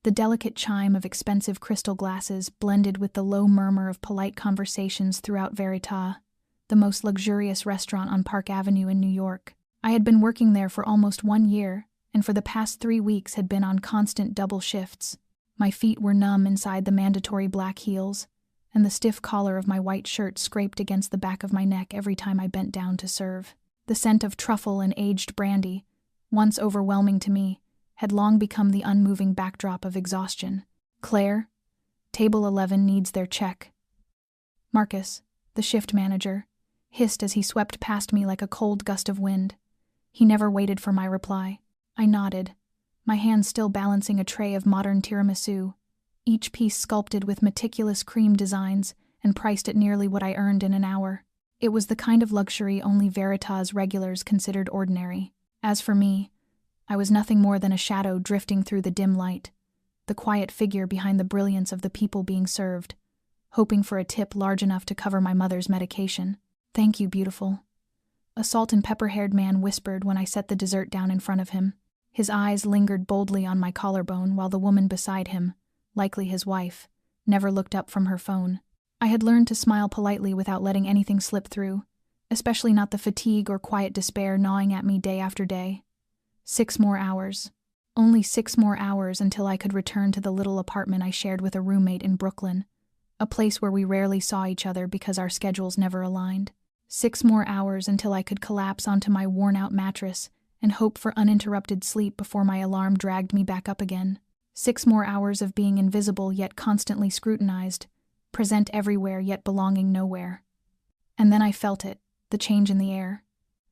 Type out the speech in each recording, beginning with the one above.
The delicate chime of expensive crystal glasses blended with the low murmur of polite conversations throughout Veritas, the most luxurious restaurant on Park Avenue in New York. I had been working there for almost 1 year, and for the past 3 weeks had been on constant double shifts. My feet were numb inside the mandatory black heels, and the stiff collar of my white shirt scraped against the back of my neck every time I bent down to serve. The scent of truffle and aged brandy, once overwhelming to me, had long become the unmoving backdrop of exhaustion. "Claire, table 11 needs their check." Marcus, the shift manager, hissed as he swept past me like a cold gust of wind. He never waited for my reply. I nodded, my hand still balancing a tray of modern tiramisu, each piece sculpted with meticulous cream designs and priced at nearly what I earned in an hour. It was the kind of luxury only Veritas regulars considered ordinary. As for me, I was nothing more than a shadow drifting through the dim light, the quiet figure behind the brilliance of the people being served, hoping for a tip large enough to cover my mother's medication. "Thank you, beautiful," a salt and pepper-haired man whispered when I set the dessert down in front of him. His eyes lingered boldly on my collarbone while the woman beside him, likely his wife, never looked up from her phone. I had learned to smile politely without letting anything slip through, especially not the fatigue or quiet despair gnawing at me day after day. 6 more hours. Only 6 more hours until I could return to the little apartment I shared with a roommate in Brooklyn, a place where we rarely saw each other because our schedules never aligned. 6 more hours until I could collapse onto my worn-out mattress and hope for uninterrupted sleep before my alarm dragged me back up again. 6 more hours of being invisible yet constantly scrutinized, present everywhere yet belonging nowhere. And then I felt it, the change in the air.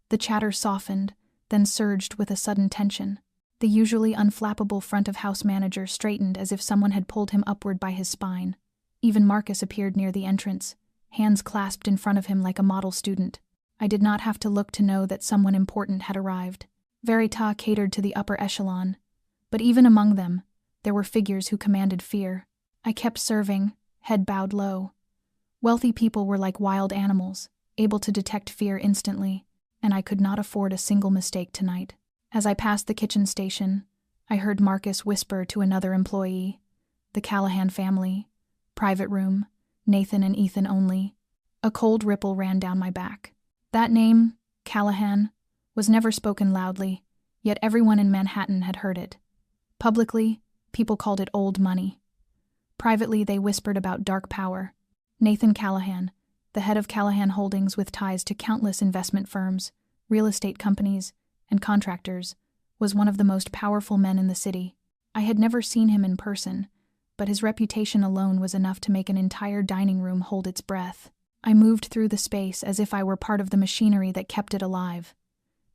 The chatter softened, then surged with a sudden tension. The usually unflappable front-of-house manager straightened as if someone had pulled him upward by his spine. Even Marcus appeared near the entrance, hands clasped in front of him like a model student. I did not have to look to know that someone important had arrived. Veritas catered to the upper echelon, but even among them, there were figures who commanded fear. I kept serving, head bowed low. Wealthy people were like wild animals, able to detect fear instantly, and I could not afford a single mistake tonight. As I passed the kitchen station, I heard Marcus whisper to another employee, "The Callahan family, private room, Nathan and Ethan only." A cold ripple ran down my back. That name, Callahan, was never spoken loudly, yet everyone in Manhattan had heard it. Publicly, people called it old money. Privately, they whispered about dark power. Nathan Callahan, the head of Callahan Holdings with ties to countless investment firms, real estate companies, and contractors, was one of the most powerful men in the city. I had never seen him in person, but his reputation alone was enough to make an entire dining room hold its breath. I moved through the space as if I were part of the machinery that kept it alive.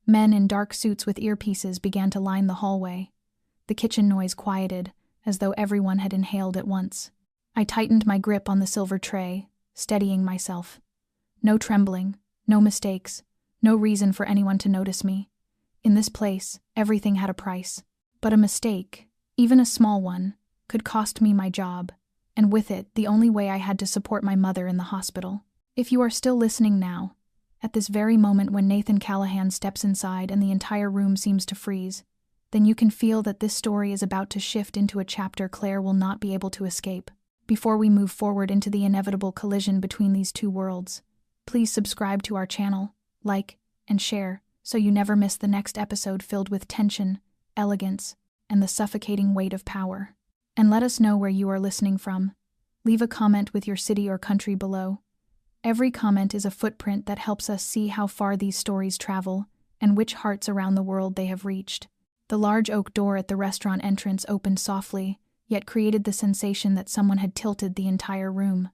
Men in dark suits with earpieces began to line the hallway. The kitchen noise quieted, as though everyone had inhaled at once. I tightened my grip on the silver tray, steadying myself. No trembling, no mistakes, no reason for anyone to notice me. In this place, everything had a price. But a mistake, even a small one, could cost me my job, and with it, the only way I had to support my mother in the hospital. If you are still listening now, at this very moment when Nathan Callahan steps inside and the entire room seems to freeze, then you can feel that this story is about to shift into a chapter Claire will not be able to escape. Before we move forward into the inevitable collision between these two worlds, please subscribe to our channel, like, and share, so you never miss the next episode filled with tension, elegance, and the suffocating weight of power. And let us know where you are listening from. Leave a comment with your city or country below. Every comment is a footprint that helps us see how far these stories travel and which hearts around the world they have reached. The large oak door at the restaurant entrance opened softly, yet created the sensation that someone had tilted the entire room.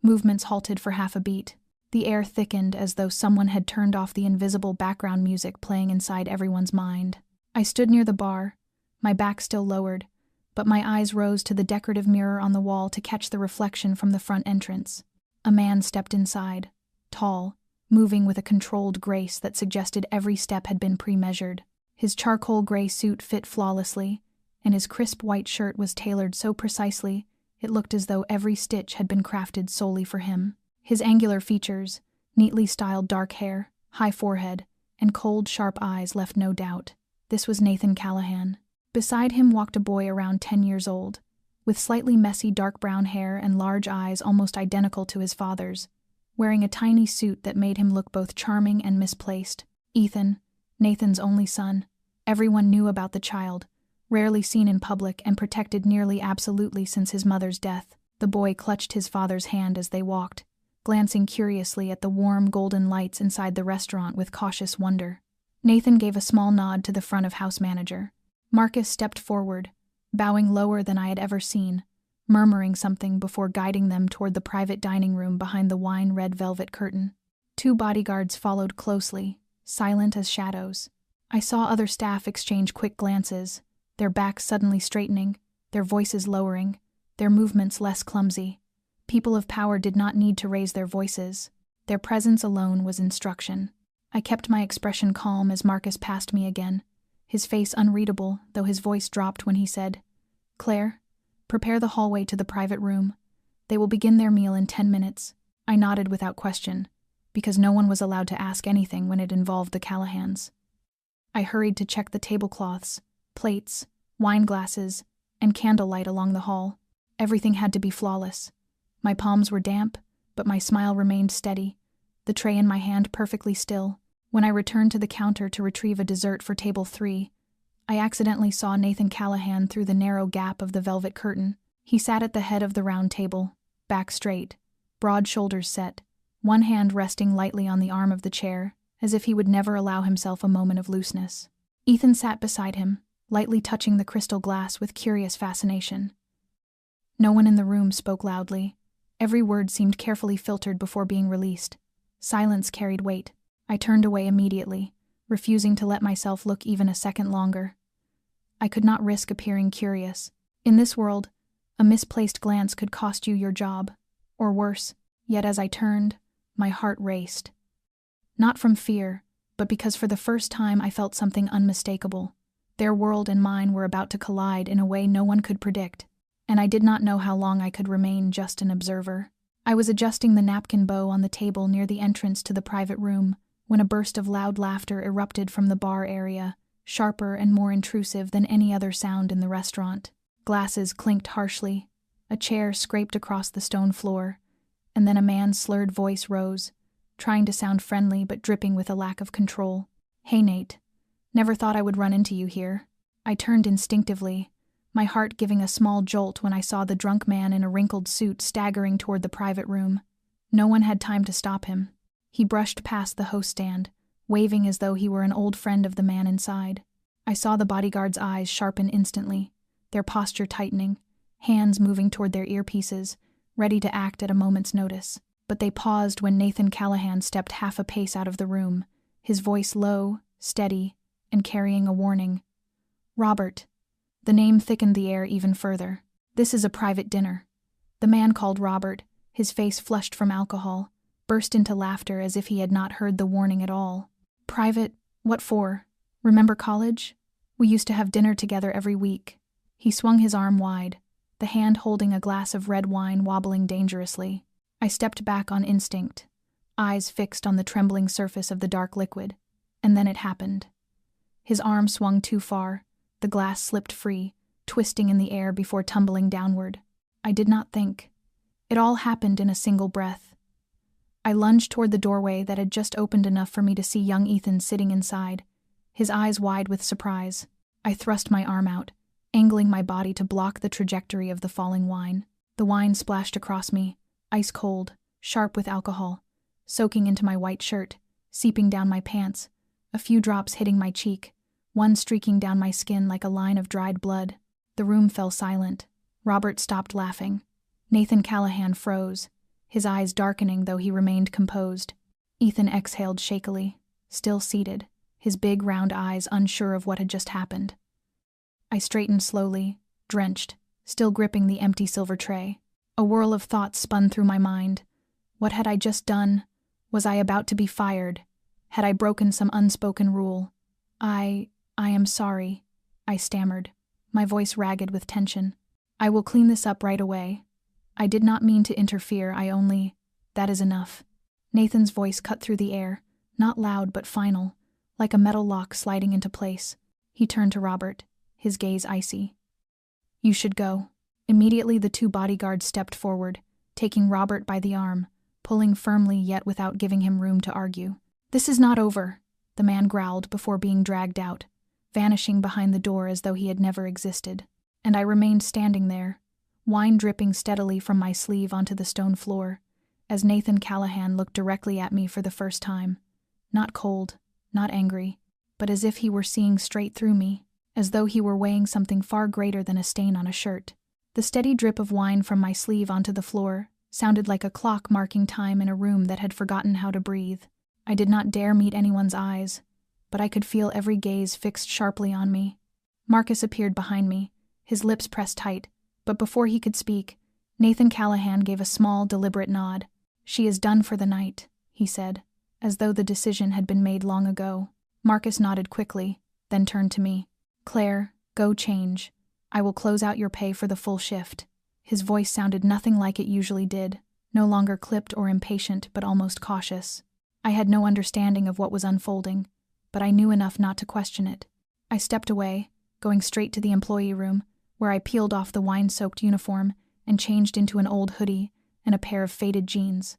Movements halted for half a beat. The air thickened as though someone had turned off the invisible background music playing inside everyone's mind. I stood near the bar, my back still lowered, but my eyes rose to the decorative mirror on the wall to catch the reflection from the front entrance. A man stepped inside, tall, moving with a controlled grace that suggested every step had been pre-measured. His charcoal gray suit fit flawlessly, and his crisp white shirt was tailored so precisely it looked as though every stitch had been crafted solely for him. His angular features, neatly styled dark hair, high forehead, and cold, sharp eyes left no doubt. This was Nathan Callahan. Beside him walked a boy around 10 years old, with slightly messy dark brown hair and large eyes almost identical to his father's, wearing a tiny suit that made him look both charming and misplaced. Ethan, Nathan's only son. Everyone knew about the child, rarely seen in public and protected nearly absolutely since his mother's death. The boy clutched his father's hand as they walked, glancing curiously at the warm golden lights inside the restaurant with cautious wonder. Nathan gave a small nod to the front of house manager. Marcus stepped forward, bowing lower than I had ever seen, murmuring something before guiding them toward the private dining room behind the wine-red velvet curtain. 2 bodyguards followed closely, silent as shadows. I saw other staff exchange quick glances, their backs suddenly straightening, their voices lowering, their movements less clumsy. People of power did not need to raise their voices. Their presence alone was instruction. I kept my expression calm as Marcus passed me again, his face unreadable, though his voice dropped when he said, "Claire, prepare the hallway to the private room. They will begin their meal in 10 minutes. I nodded without question, because no one was allowed to ask anything when it involved the Callahans. I hurried to check the tablecloths, plates, wine glasses, and candlelight along the hall. Everything had to be flawless. My palms were damp, but my smile remained steady, the tray in my hand perfectly still. When I returned to the counter to retrieve a dessert for table 3, I accidentally saw Nathan Callahan through the narrow gap of the velvet curtain. He sat at the head of the round table, back straight, broad shoulders set, one hand resting lightly on the arm of the chair, as if he would never allow himself a moment of looseness. Ethan sat beside him, lightly touching the crystal glass with curious fascination. No one in the room spoke loudly. Every word seemed carefully filtered before being released. Silence carried weight. I turned away immediately, refusing to let myself look even a second longer. I could not risk appearing curious. In this world, a misplaced glance could cost you your job, or worse. Yet as I turned, my heart raced. Not from fear, but because for the first time I felt something unmistakable. Their world and mine were about to collide in a way no one could predict, and I did not know how long I could remain just an observer. I was adjusting the napkin bow on the table near the entrance to the private room when a burst of loud laughter erupted from the bar area, sharper and more intrusive than any other sound in the restaurant. Glasses clinked harshly, a chair scraped across the stone floor, and then a man's slurred voice rose, trying to sound friendly but dripping with a lack of control. "Hey, Nate. Never thought I would run into you here." I turned instinctively, my heart giving a small jolt when I saw the drunk man in a wrinkled suit staggering toward the private room. No one had time to stop him. He brushed past the host stand, waving as though he were an old friend of the man inside. I saw the bodyguard's eyes sharpen instantly, their posture tightening, hands moving toward their earpieces, ready to act at a moment's notice. But they paused when Nathan Callahan stepped half a pace out of the room, his voice low, steady, and carrying a warning. "Robert." The name thickened the air even further. "This is a private dinner." The man called Robert, his face flushed from alcohol, burst into laughter as if he had not heard the warning at all. "Private? What for? Remember college? We used to have dinner together every week." He swung his arm wide, the hand holding a glass of red wine wobbling dangerously. I stepped back on instinct, eyes fixed on the trembling surface of the dark liquid, and then it happened. His arm swung too far, the glass slipped free, twisting in the air before tumbling downward. I did not think. It all happened in a single breath. I lunged toward the doorway that had just opened enough for me to see young Ethan sitting inside, his eyes wide with surprise. I thrust my arm out, angling my body to block the trajectory of the falling wine. The wine splashed across me, ice cold, sharp with alcohol, soaking into my white shirt, seeping down my pants, a few drops hitting my cheek, one streaking down my skin like a line of dried blood. The room fell silent. Robert stopped laughing. Nathan Callahan froze, his eyes darkening though he remained composed. Ethan exhaled shakily, still seated, his big round eyes unsure of what had just happened. I straightened slowly, drenched, still gripping the empty silver tray. A whirl of thoughts spun through my mind. What had I just done? Was I about to be fired? Had I broken some unspoken rule? I am sorry, I stammered, my voice ragged with tension. "I will clean this up right away. I did not mean to interfere, that is enough." Nathan's voice cut through the air, not loud but final, like a metal lock sliding into place. He turned to Robert. his gaze icy. "You should go." Immediately the two bodyguards stepped forward, taking Robert by the arm, pulling firmly yet without giving him room to argue. "This is not over," the man growled before being dragged out, vanishing behind the door as though he had never existed. And I remained standing there, wine dripping steadily from my sleeve onto the stone floor, as Nathan Callahan looked directly at me for the first time. Not cold, not angry, but as if he were seeing straight through me, as though he were weighing something far greater than a stain on a shirt. The steady drip of wine from my sleeve onto the floor sounded like a clock marking time in a room that had forgotten how to breathe. I did not dare meet anyone's eyes, but I could feel every gaze fixed sharply on me. Marcus appeared behind me, his lips pressed tight, but before he could speak, Nathan Callahan gave a small, deliberate nod. "She is done for the night," he said, as though the decision had been made long ago. Marcus nodded quickly, then turned to me. "Claire, go change. I will close out your pay for the full shift." His voice sounded nothing like it usually did, no longer clipped or impatient, but almost cautious. I had no understanding of what was unfolding, but I knew enough not to question it. I stepped away, going straight to the employee room, where I peeled off the wine-soaked uniform and changed into an old hoodie and a pair of faded jeans.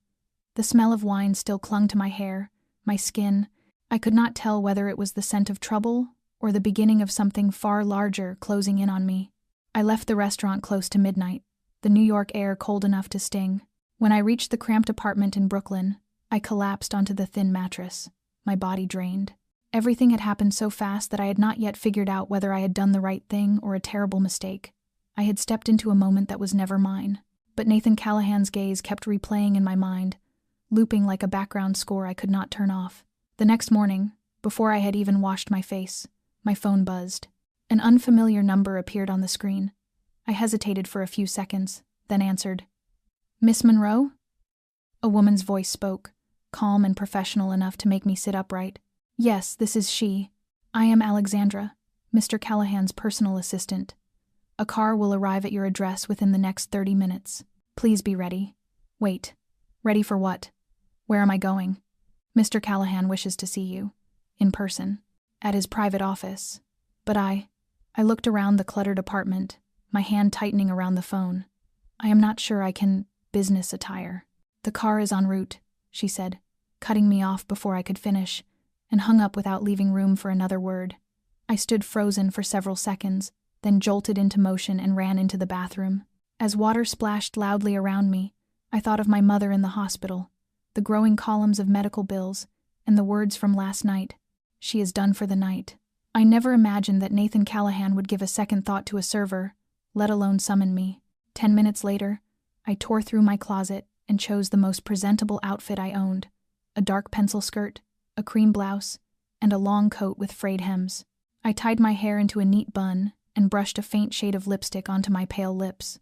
The smell of wine still clung to my hair, my skin. I could not tell whether it was the scent of trouble or the beginning of something far larger closing in on me. I left the restaurant close to midnight, the New York air cold enough to sting. When I reached the cramped apartment in Brooklyn, I collapsed onto the thin mattress, my body drained. Everything had happened so fast that I had not yet figured out whether I had done the right thing or a terrible mistake. I had stepped into a moment that was never mine. But Nathan Callahan's gaze kept replaying in my mind, looping like a background score I could not turn off. The next morning, before I had even washed my face, my phone buzzed. An unfamiliar number appeared on the screen. I hesitated for a few seconds, then answered. "Miss Monroe?" A woman's voice spoke, calm and professional enough to make me sit upright. "Yes, this is she. I am Alexandra, Mr. Callahan's personal assistant. A car will arrive at your address within the next 30 minutes. Please be ready." "Wait. Ready for what? Where am I going?" "Mr. Callahan wishes to see you. In person. At his private office." But I looked around the cluttered apartment, my hand tightening around the phone. "I am not sure I can business attire." "The car is en route," she said, cutting me off before I could finish, and hung up without leaving room for another word. I stood frozen for several seconds, then jolted into motion and ran into the bathroom. As water splashed loudly around me, I thought of my mother in the hospital, the growing columns of medical bills, and the words from last night. "She is done for the night." I never imagined that Nathan Callahan would give a second thought to a server, let alone summon me. 10 minutes later, I tore through my closet and chose the most presentable outfit I owned, a dark pencil skirt, a cream blouse, and a long coat with frayed hems. I tied my hair into a neat bun and brushed a faint shade of lipstick onto my pale lips.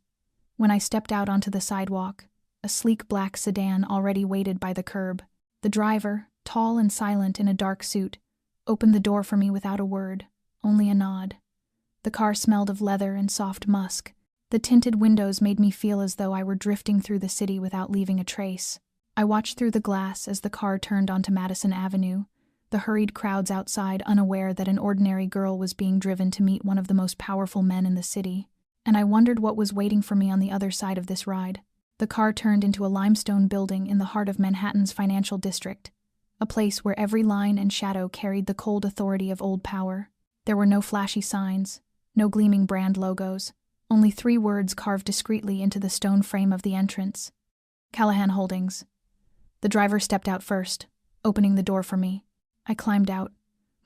When I stepped out onto the sidewalk, a sleek black sedan already waited by the curb. The driver, tall and silent in a dark suit, opened the door for me without a word, only a nod. The car smelled of leather and soft musk. The tinted windows made me feel as though I were drifting through the city without leaving a trace. I watched through the glass as the car turned onto Madison Avenue, the hurried crowds outside unaware that an ordinary girl was being driven to meet one of the most powerful men in the city. And I wondered what was waiting for me on the other side of this ride. The car turned into a limestone building in the heart of Manhattan's financial district, a place where every line and shadow carried the cold authority of old power. There were no flashy signs, no gleaming brand logos, only 3 words carved discreetly into the stone frame of the entrance. Callahan Holdings. The driver stepped out first, opening the door for me. I climbed out,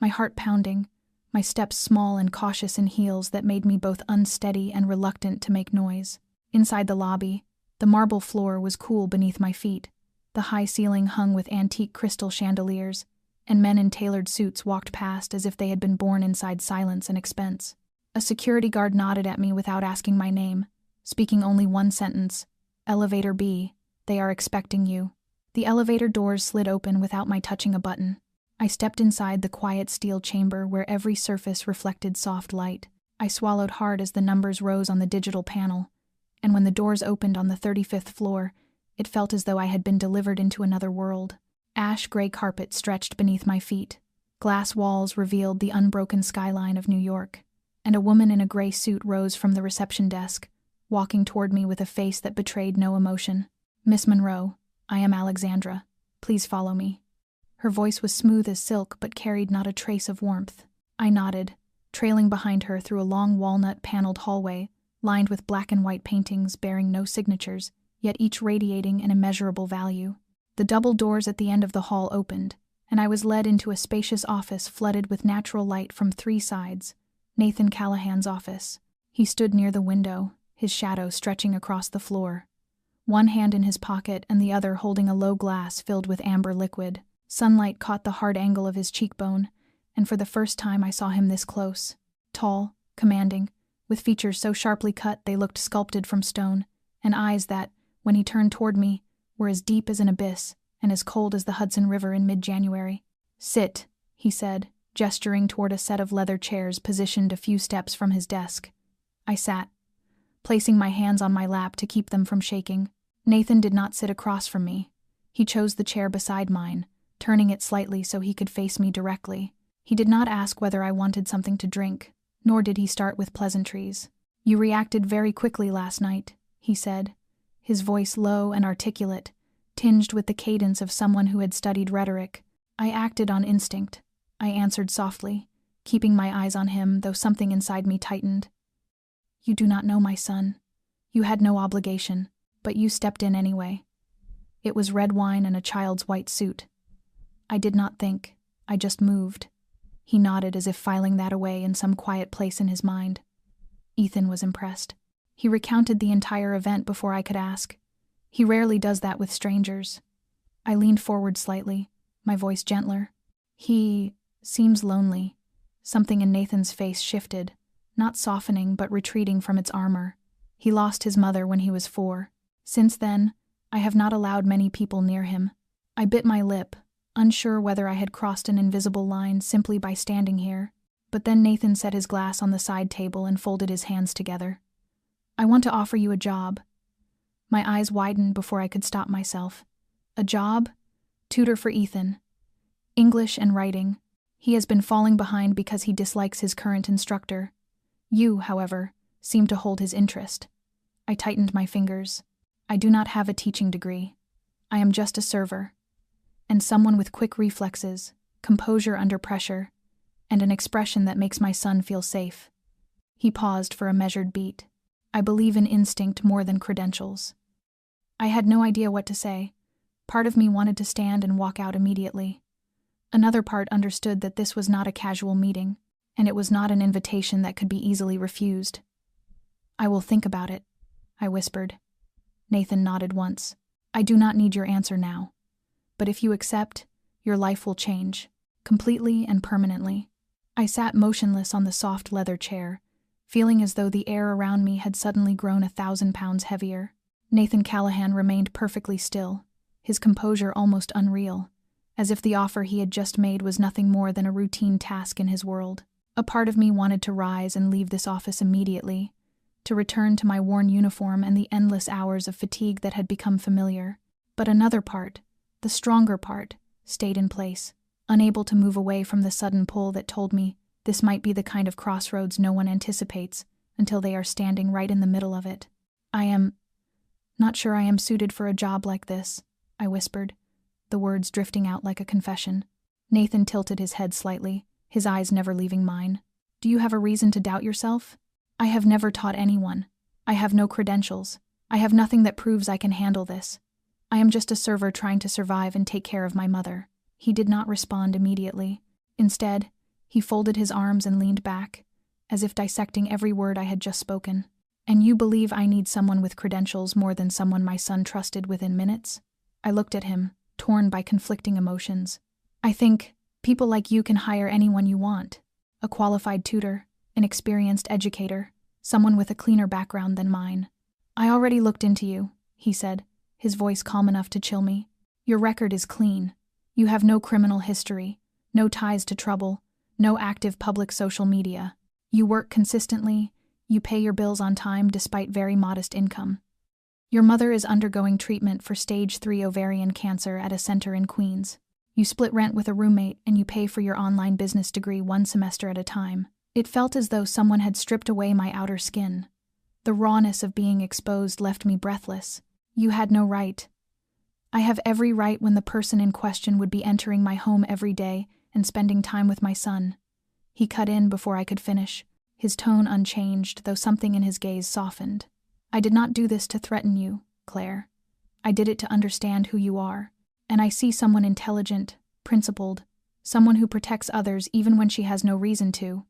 my heart pounding, my steps small and cautious in heels that made me both unsteady and reluctant to make noise. Inside the lobby, the marble floor was cool beneath my feet. The high ceiling hung with antique crystal chandeliers, and men in tailored suits walked past as if they had been born inside silence and expense. A security guard nodded at me without asking my name, speaking only one sentence. "Elevator B, they are expecting you." The elevator doors slid open without my touching a button. I stepped inside the quiet steel chamber where every surface reflected soft light. I swallowed hard as the numbers rose on the digital panel, and when the doors opened on the 35th floor, it felt as though I had been delivered into another world. Ash-gray carpet stretched beneath my feet. Glass walls revealed the unbroken skyline of New York. and a woman in a gray suit rose from the reception desk, walking toward me with a face that betrayed no emotion. "Miss Monroe, I am Alexandra. Please follow me." Her voice was smooth as silk but carried not a trace of warmth. I nodded, trailing behind her through a long walnut-paneled hallway, lined with black and white paintings bearing no signatures, yet each radiating an immeasurable value. The double doors at the end of the hall opened, and I was led into a spacious office flooded with natural light from three sides. Nathan Callahan's office. He stood near the window, his shadow stretching across the floor. One hand in his pocket and the other holding a low glass filled with amber liquid. Sunlight caught the hard angle of his cheekbone, and for the first time I saw him this close. Tall, commanding, with features so sharply cut they looked sculpted from stone, and eyes that, when he turned toward me, were as deep as an abyss and as cold as the Hudson River in mid-January. "Sit," he said, gesturing toward a set of leather chairs positioned a few steps from his desk. I sat, placing my hands on my lap to keep them from shaking. Nathan did not sit across from me. He chose the chair beside mine, turning it slightly so he could face me directly. He did not ask whether I wanted something to drink, nor did he start with pleasantries. "You reacted very quickly last night," he said, his voice low and articulate, tinged with the cadence of someone who had studied rhetoric. "I acted on instinct," I answered softly, keeping my eyes on him, though something inside me tightened. "You do not know my son. You had no obligation, but you stepped in anyway." It was red wine and a child's white suit. I did not think, I just moved. He nodded as if filing that away in some quiet place in his mind. Ethan was impressed. He recounted the entire event before I could ask. He rarely does that with strangers. I leaned forward slightly, my voice gentler. "He seems lonely." Something in Nathan's face shifted, not softening but retreating from its armor. "He lost his mother when he was 4. Since then, I have not allowed many people near him." I bit my lip, unsure whether I had crossed an invisible line simply by standing here. But then Nathan set his glass on the side table and folded his hands together. "I want to offer you a job." My eyes widened before I could stop myself. "A job?" "Tutor for Ethan. English and writing. He has been falling behind because he dislikes his current instructor. You, however, seem to hold his interest." I tightened my fingers. "I do not have a teaching degree. I am just a server. And someone with quick reflexes, composure under pressure, and an expression that makes my son feel safe." He paused for a measured beat. "I believe in instinct more than credentials." I had no idea what to say. Part of me wanted to stand and walk out immediately. Another part understood that this was not a casual meeting, and it was not an invitation that could be easily refused. "I will think about it," I whispered. Nathan nodded once. "I do not need your answer now. But if you accept, your life will change, completely and permanently." I sat motionless on the soft leather chair, feeling as though the air around me had suddenly grown 1,000 pounds heavier. Nathan Callahan remained perfectly still, his composure almost unreal, as if the offer he had just made was nothing more than a routine task in his world. A part of me wanted to rise and leave this office immediately, to return to my worn uniform and the endless hours of fatigue that had become familiar. But another part, the stronger part, stayed in place, unable to move away from the sudden pull that told me this might be the kind of crossroads no one anticipates until they are standing right in the middle of it. "I am not sure I am suited for a job like this," I whispered, the words drifting out like a confession. Nathan tilted his head slightly, his eyes never leaving mine. "Do you have a reason to doubt yourself?" "I have never taught anyone. I have no credentials. I have nothing that proves I can handle this. I am just a server trying to survive and take care of my mother." He did not respond immediately. Instead, he folded his arms and leaned back, as if dissecting every word I had just spoken. "And you believe I need someone with credentials more than someone my son trusted within minutes?" I looked at him, torn by conflicting emotions. "I think people like you can hire anyone you want. A qualified tutor, an experienced educator, someone with a cleaner background than mine." "I already looked into you," he said, his voice calm enough to chill me. "Your record is clean. You have no criminal history, no ties to trouble, no active public social media. You work consistently, you pay your bills on time despite very modest income. Your mother is undergoing treatment for stage 3 ovarian cancer at a center in Queens. You split rent with a roommate and you pay for your online business degree one semester at a time. It felt as though someone had stripped away my outer skin. The rawness of being exposed left me breathless. You had no right. I have every right when the person in question would be entering my home every day and spending time with my son. He cut in before I could finish, his tone unchanged, though something in his gaze softened. I did not do this to threaten you, Claire. I did it to understand who you are, and I see someone intelligent, principled, someone who protects others even when she has no reason to.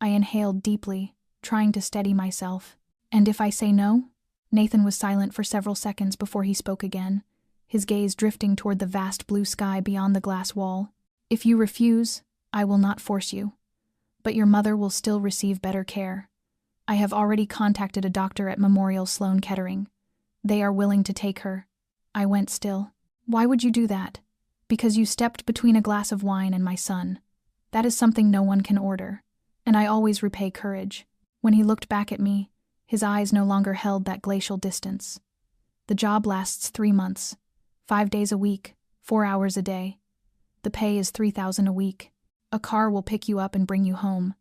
I inhaled deeply, trying to steady myself. And if I say no? Nathan was silent for several seconds before he spoke again, his gaze drifting toward the vast blue sky beyond the glass wall. If you refuse, I will not force you. But your mother will still receive better care. I have already contacted a doctor at Memorial Sloan Kettering. They are willing to take her. I went still. Why would you do that? Because you stepped between a glass of wine and my son. That is something no one can order, and I always repay courage. When he looked back at me, his eyes no longer held that glacial distance. The job lasts 3 months, 5 days a week, 4 hours a day. The pay is $3,000 a week. A car will pick you up and bring you home.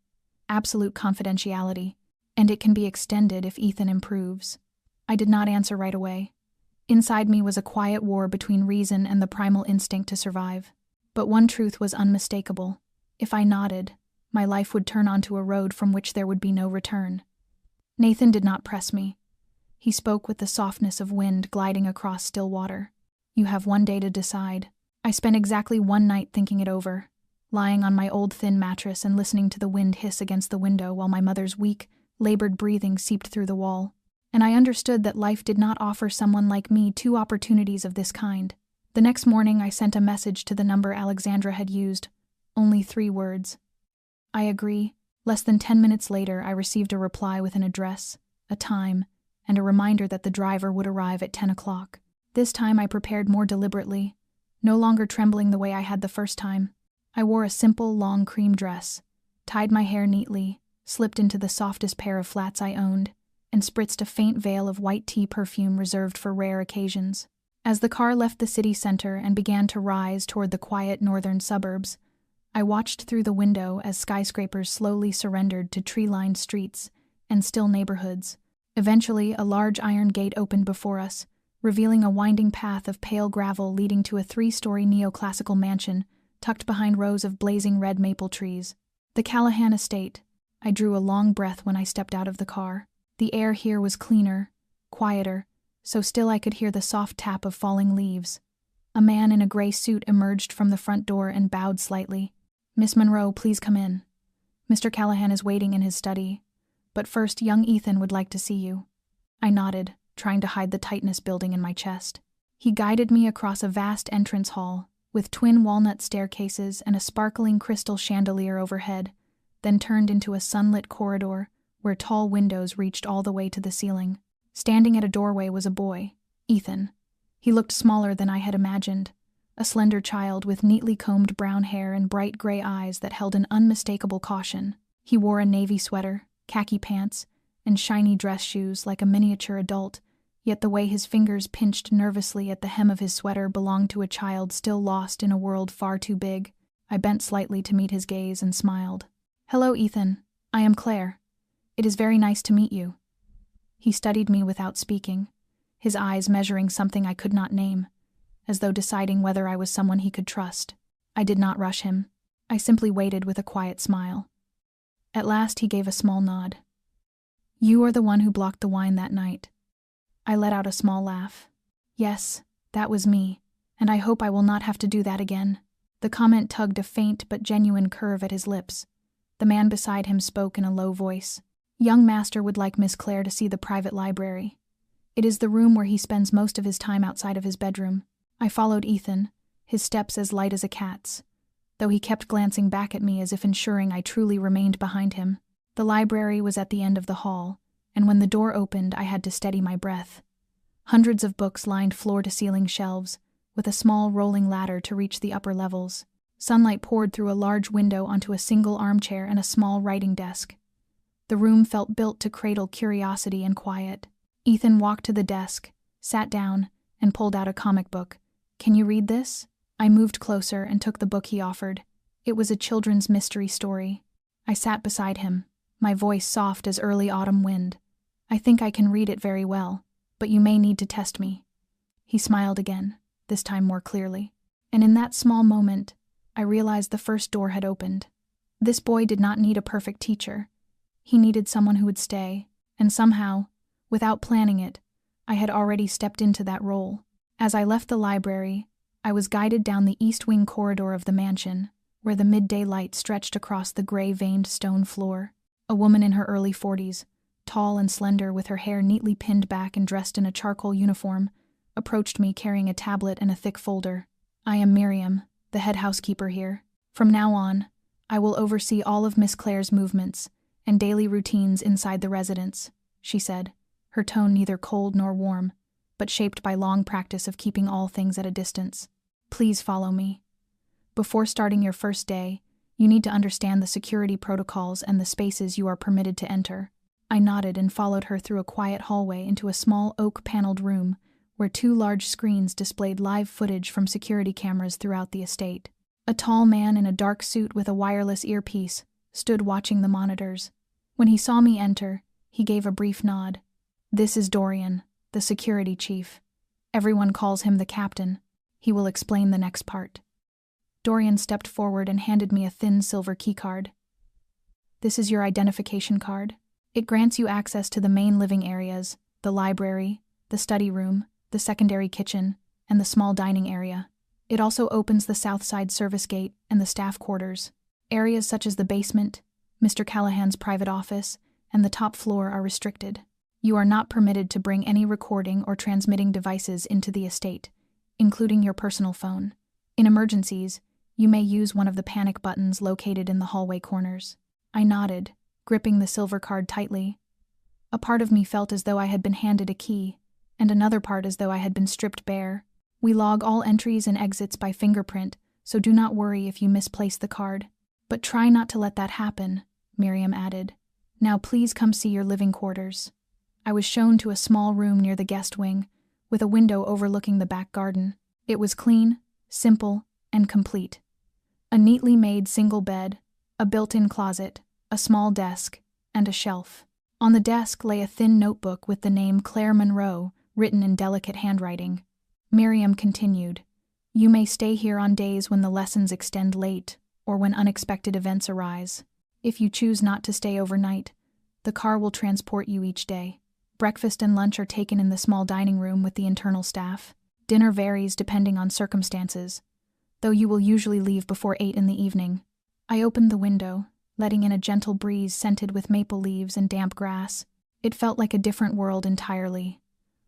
Absolute confidentiality, and it can be extended if Ethan improves. I did not answer right away. Inside me was a quiet war between reason and the primal instinct to survive. But one truth was unmistakable. If I nodded, my life would turn onto a road from which there would be no return. Nathan did not press me. He spoke with the softness of wind gliding across still water. You have 1 day to decide. I spent exactly 1 night thinking it over, lying on my old thin mattress and listening to the wind hiss against the window while my mother's weak, labored breathing seeped through the wall. And I understood that life did not offer someone like me 2 opportunities of this kind. The next morning I sent a message to the number Alexandra had used. Only 3 words. I agree. Less than 10 minutes later, I received a reply with an address, a time, and a reminder that the driver would arrive at 10 o'clock. This time I prepared more deliberately, no longer trembling the way I had the first time. I wore a simple, long cream dress, tied my hair neatly, slipped into the softest pair of flats I owned, and spritzed a faint veil of white tea perfume reserved for rare occasions. As the car left the city center and began to rise toward the quiet northern suburbs, I watched through the window as skyscrapers slowly surrendered to tree-lined streets and still neighborhoods. Eventually, a large iron gate opened before us, revealing a winding path of pale gravel leading to a 3-story neoclassical mansion tucked behind rows of blazing red maple trees. The Callahan estate. I drew a long breath when I stepped out of the car. The air here was cleaner, quieter, so still I could hear the soft tap of falling leaves. A man in a gray suit emerged from the front door and bowed slightly. Miss Monroe, please come in. Mr. Callahan is waiting in his study, but first young Ethan would like to see you. I nodded, trying to hide the tightness building in my chest. He guided me across a vast entrance hall, with twin walnut staircases and a sparkling crystal chandelier overhead, then turned into a sunlit corridor where tall windows reached all the way to the ceiling. Standing at a doorway was a boy, Ethan. He looked smaller than I had imagined, a slender child with neatly combed brown hair and bright gray eyes that held an unmistakable caution. He wore a navy sweater, khaki pants, and shiny dress shoes like a miniature adult, yet the way his fingers pinched nervously at the hem of his sweater belonged to a child still lost in a world far too big. I bent slightly to meet his gaze and smiled. Hello, Ethan. I am Claire. It is very nice to meet you. He studied me without speaking, his eyes measuring something I could not name, as though deciding whether I was someone he could trust. I did not rush him. I simply waited with a quiet smile. At last he gave a small nod. You are the one who blocked the wine that night. I let out a small laugh. Yes, that was me, and I hope I will not have to do that again. The comment tugged a faint but genuine curve at his lips. The man beside him spoke in a low voice. Young master would like Miss Claire to see the private library. It is the room where he spends most of his time outside of his bedroom. I followed Ethan, his steps as light as a cat's, though he kept glancing back at me as if ensuring I truly remained behind him. The library was at the end of the hall, and when the door opened I had to steady my breath. Hundreds of books lined floor-to-ceiling shelves, with a small rolling ladder to reach the upper levels. Sunlight poured through a large window onto a single armchair and a small writing desk. The room felt built to cradle curiosity and quiet. Ethan walked to the desk, sat down, and pulled out a comic book. Can you read this? I moved closer and took the book he offered. It was a children's mystery story. I sat beside him, my voice soft as early autumn wind. "I think I can read it very well, but you may need to test me." He smiled again, this time more clearly. And in that small moment, I realized the first door had opened. This boy did not need a perfect teacher. He needed someone who would stay, and somehow, without planning it, I had already stepped into that role. As I left the library, I was guided down the east wing corridor of the mansion, where the midday light stretched across the gray-veined stone floor. A woman in her early 40s, tall and slender with her hair neatly pinned back and dressed in a charcoal uniform, approached me carrying a tablet and a thick folder. "I am Miriam, the head housekeeper here. From now on, I will oversee all of Miss Claire's movements and daily routines inside the residence," she said, her tone neither cold nor warm, but shaped by long practice of keeping all things at a distance. "Please follow me. Before starting your first day, you need to understand the security protocols and the spaces you are permitted to enter." I nodded and followed her through a quiet hallway into a small oak-paneled room where 2 large screens displayed live footage from security cameras throughout the estate. A tall man in a dark suit with a wireless earpiece stood watching the monitors. When he saw me enter, he gave a brief nod. "This is Dorian, the security chief. Everyone calls him the captain. He will explain the next part." Dorian stepped forward and handed me a thin silver keycard. "This is your identification card. It grants you access to the main living areas, the library, the study room, the secondary kitchen, and the small dining area. It also opens the south side service gate and the staff quarters. Areas such as the basement, Mr. Callahan's private office, and the top floor are restricted. You are not permitted to bring any recording or transmitting devices into the estate, including your personal phone. In emergencies, you may use one of the panic buttons located in the hallway corners." I nodded, gripping the silver card tightly. A part of me felt as though I had been handed a key, and another part as though I had been stripped bare. "We log all entries and exits by fingerprint, so do not worry if you misplace the card. But try not to let that happen," Miriam added. "Now please come see your living quarters." I was shown to a small room near the guest wing, with a window overlooking the back garden. It was clean, simple, and complete. A neatly made single bed, a built-in closet, a small desk, and a shelf. On the desk lay a thin notebook with the name Claire Monroe written in delicate handwriting. Miriam continued, "You may stay here on days when the lessons extend late or when unexpected events arise. If you choose not to stay overnight, the car will transport you each day. Breakfast and lunch are taken in the small dining room with the internal staff. Dinner varies depending on circumstances, though you will usually leave before 8 in the evening." I opened the window, letting in a gentle breeze scented with maple leaves and damp grass. It felt like a different world entirely.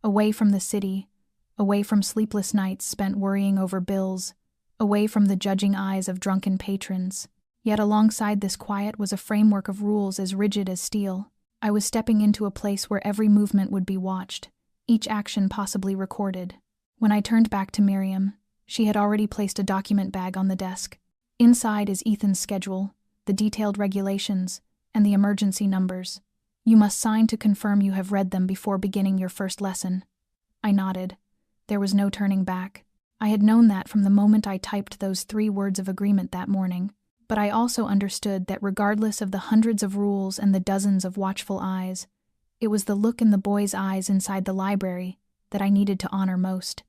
Away from the city, away from sleepless nights spent worrying over bills, away from the judging eyes of drunken patrons. Yet alongside this quiet was a framework of rules as rigid as steel. I was stepping into a place where every movement would be watched, each action possibly recorded. When I turned back to Miriam, she had already placed a document bag on the desk. Inside is Ethan's schedule, the detailed regulations, and the emergency numbers. "You must sign to confirm you have read them before beginning your first lesson." I nodded. There was no turning back. I had known that from the moment I typed those 3 words of agreement that morning. But I also understood that regardless of the hundreds of rules and the dozens of watchful eyes, it was the look in the boy's eyes inside the library that I needed to honor most.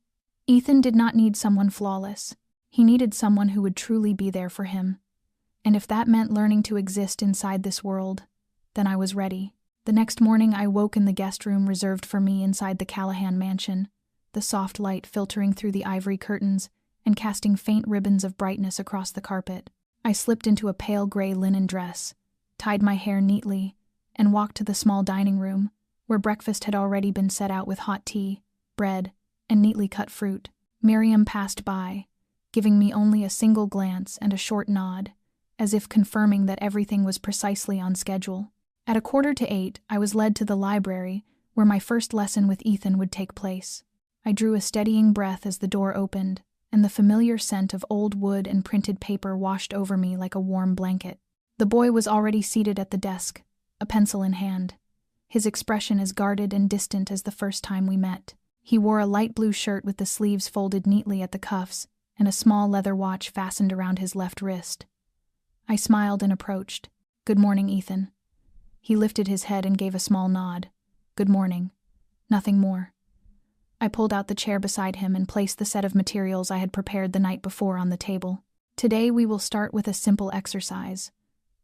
Ethan did not need someone flawless. He needed someone who would truly be there for him. And if that meant learning to exist inside this world, then I was ready. The next morning I woke in the guest room reserved for me inside the Callahan mansion, the soft light filtering through the ivory curtains and casting faint ribbons of brightness across the carpet. I slipped into a pale gray linen dress, tied my hair neatly, and walked to the small dining room, where breakfast had already been set out with hot tea, bread, and neatly cut fruit. Miriam passed by, giving me only a single glance and a short nod, as if confirming that everything was precisely on schedule. At 7:45, I was led to the library, where my first lesson with Ethan would take place. I drew a steadying breath as the door opened, and the familiar scent of old wood and printed paper washed over me like a warm blanket. The boy was already seated at the desk, a pencil in hand, his expression as guarded and distant as the first time we met. He wore a light blue shirt with the sleeves folded neatly at the cuffs and a small leather watch fastened around his left wrist. I smiled and approached. "Good morning, Ethan." He lifted his head and gave a small nod. "Good morning." Nothing more. I pulled out the chair beside him and placed the set of materials I had prepared the night before on the table. "Today we will start with a simple exercise.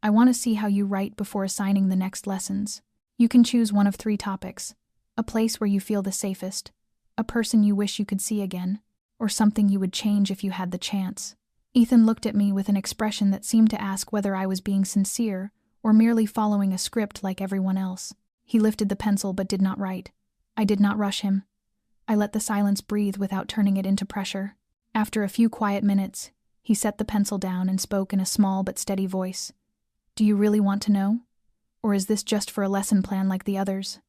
I want to see how you write before assigning the next lessons. You can choose one of 3 topics: a place where you feel the safest, a person you wish you could see again, or something you would change if you had the chance." Ethan looked at me with an expression that seemed to ask whether I was being sincere or merely following a script like everyone else. He lifted the pencil but did not write. I did not rush him. I let the silence breathe without turning it into pressure. After a few quiet minutes, he set the pencil down and spoke in a small but steady voice. "Do you really want to know? Or is this just for a lesson plan like the others?"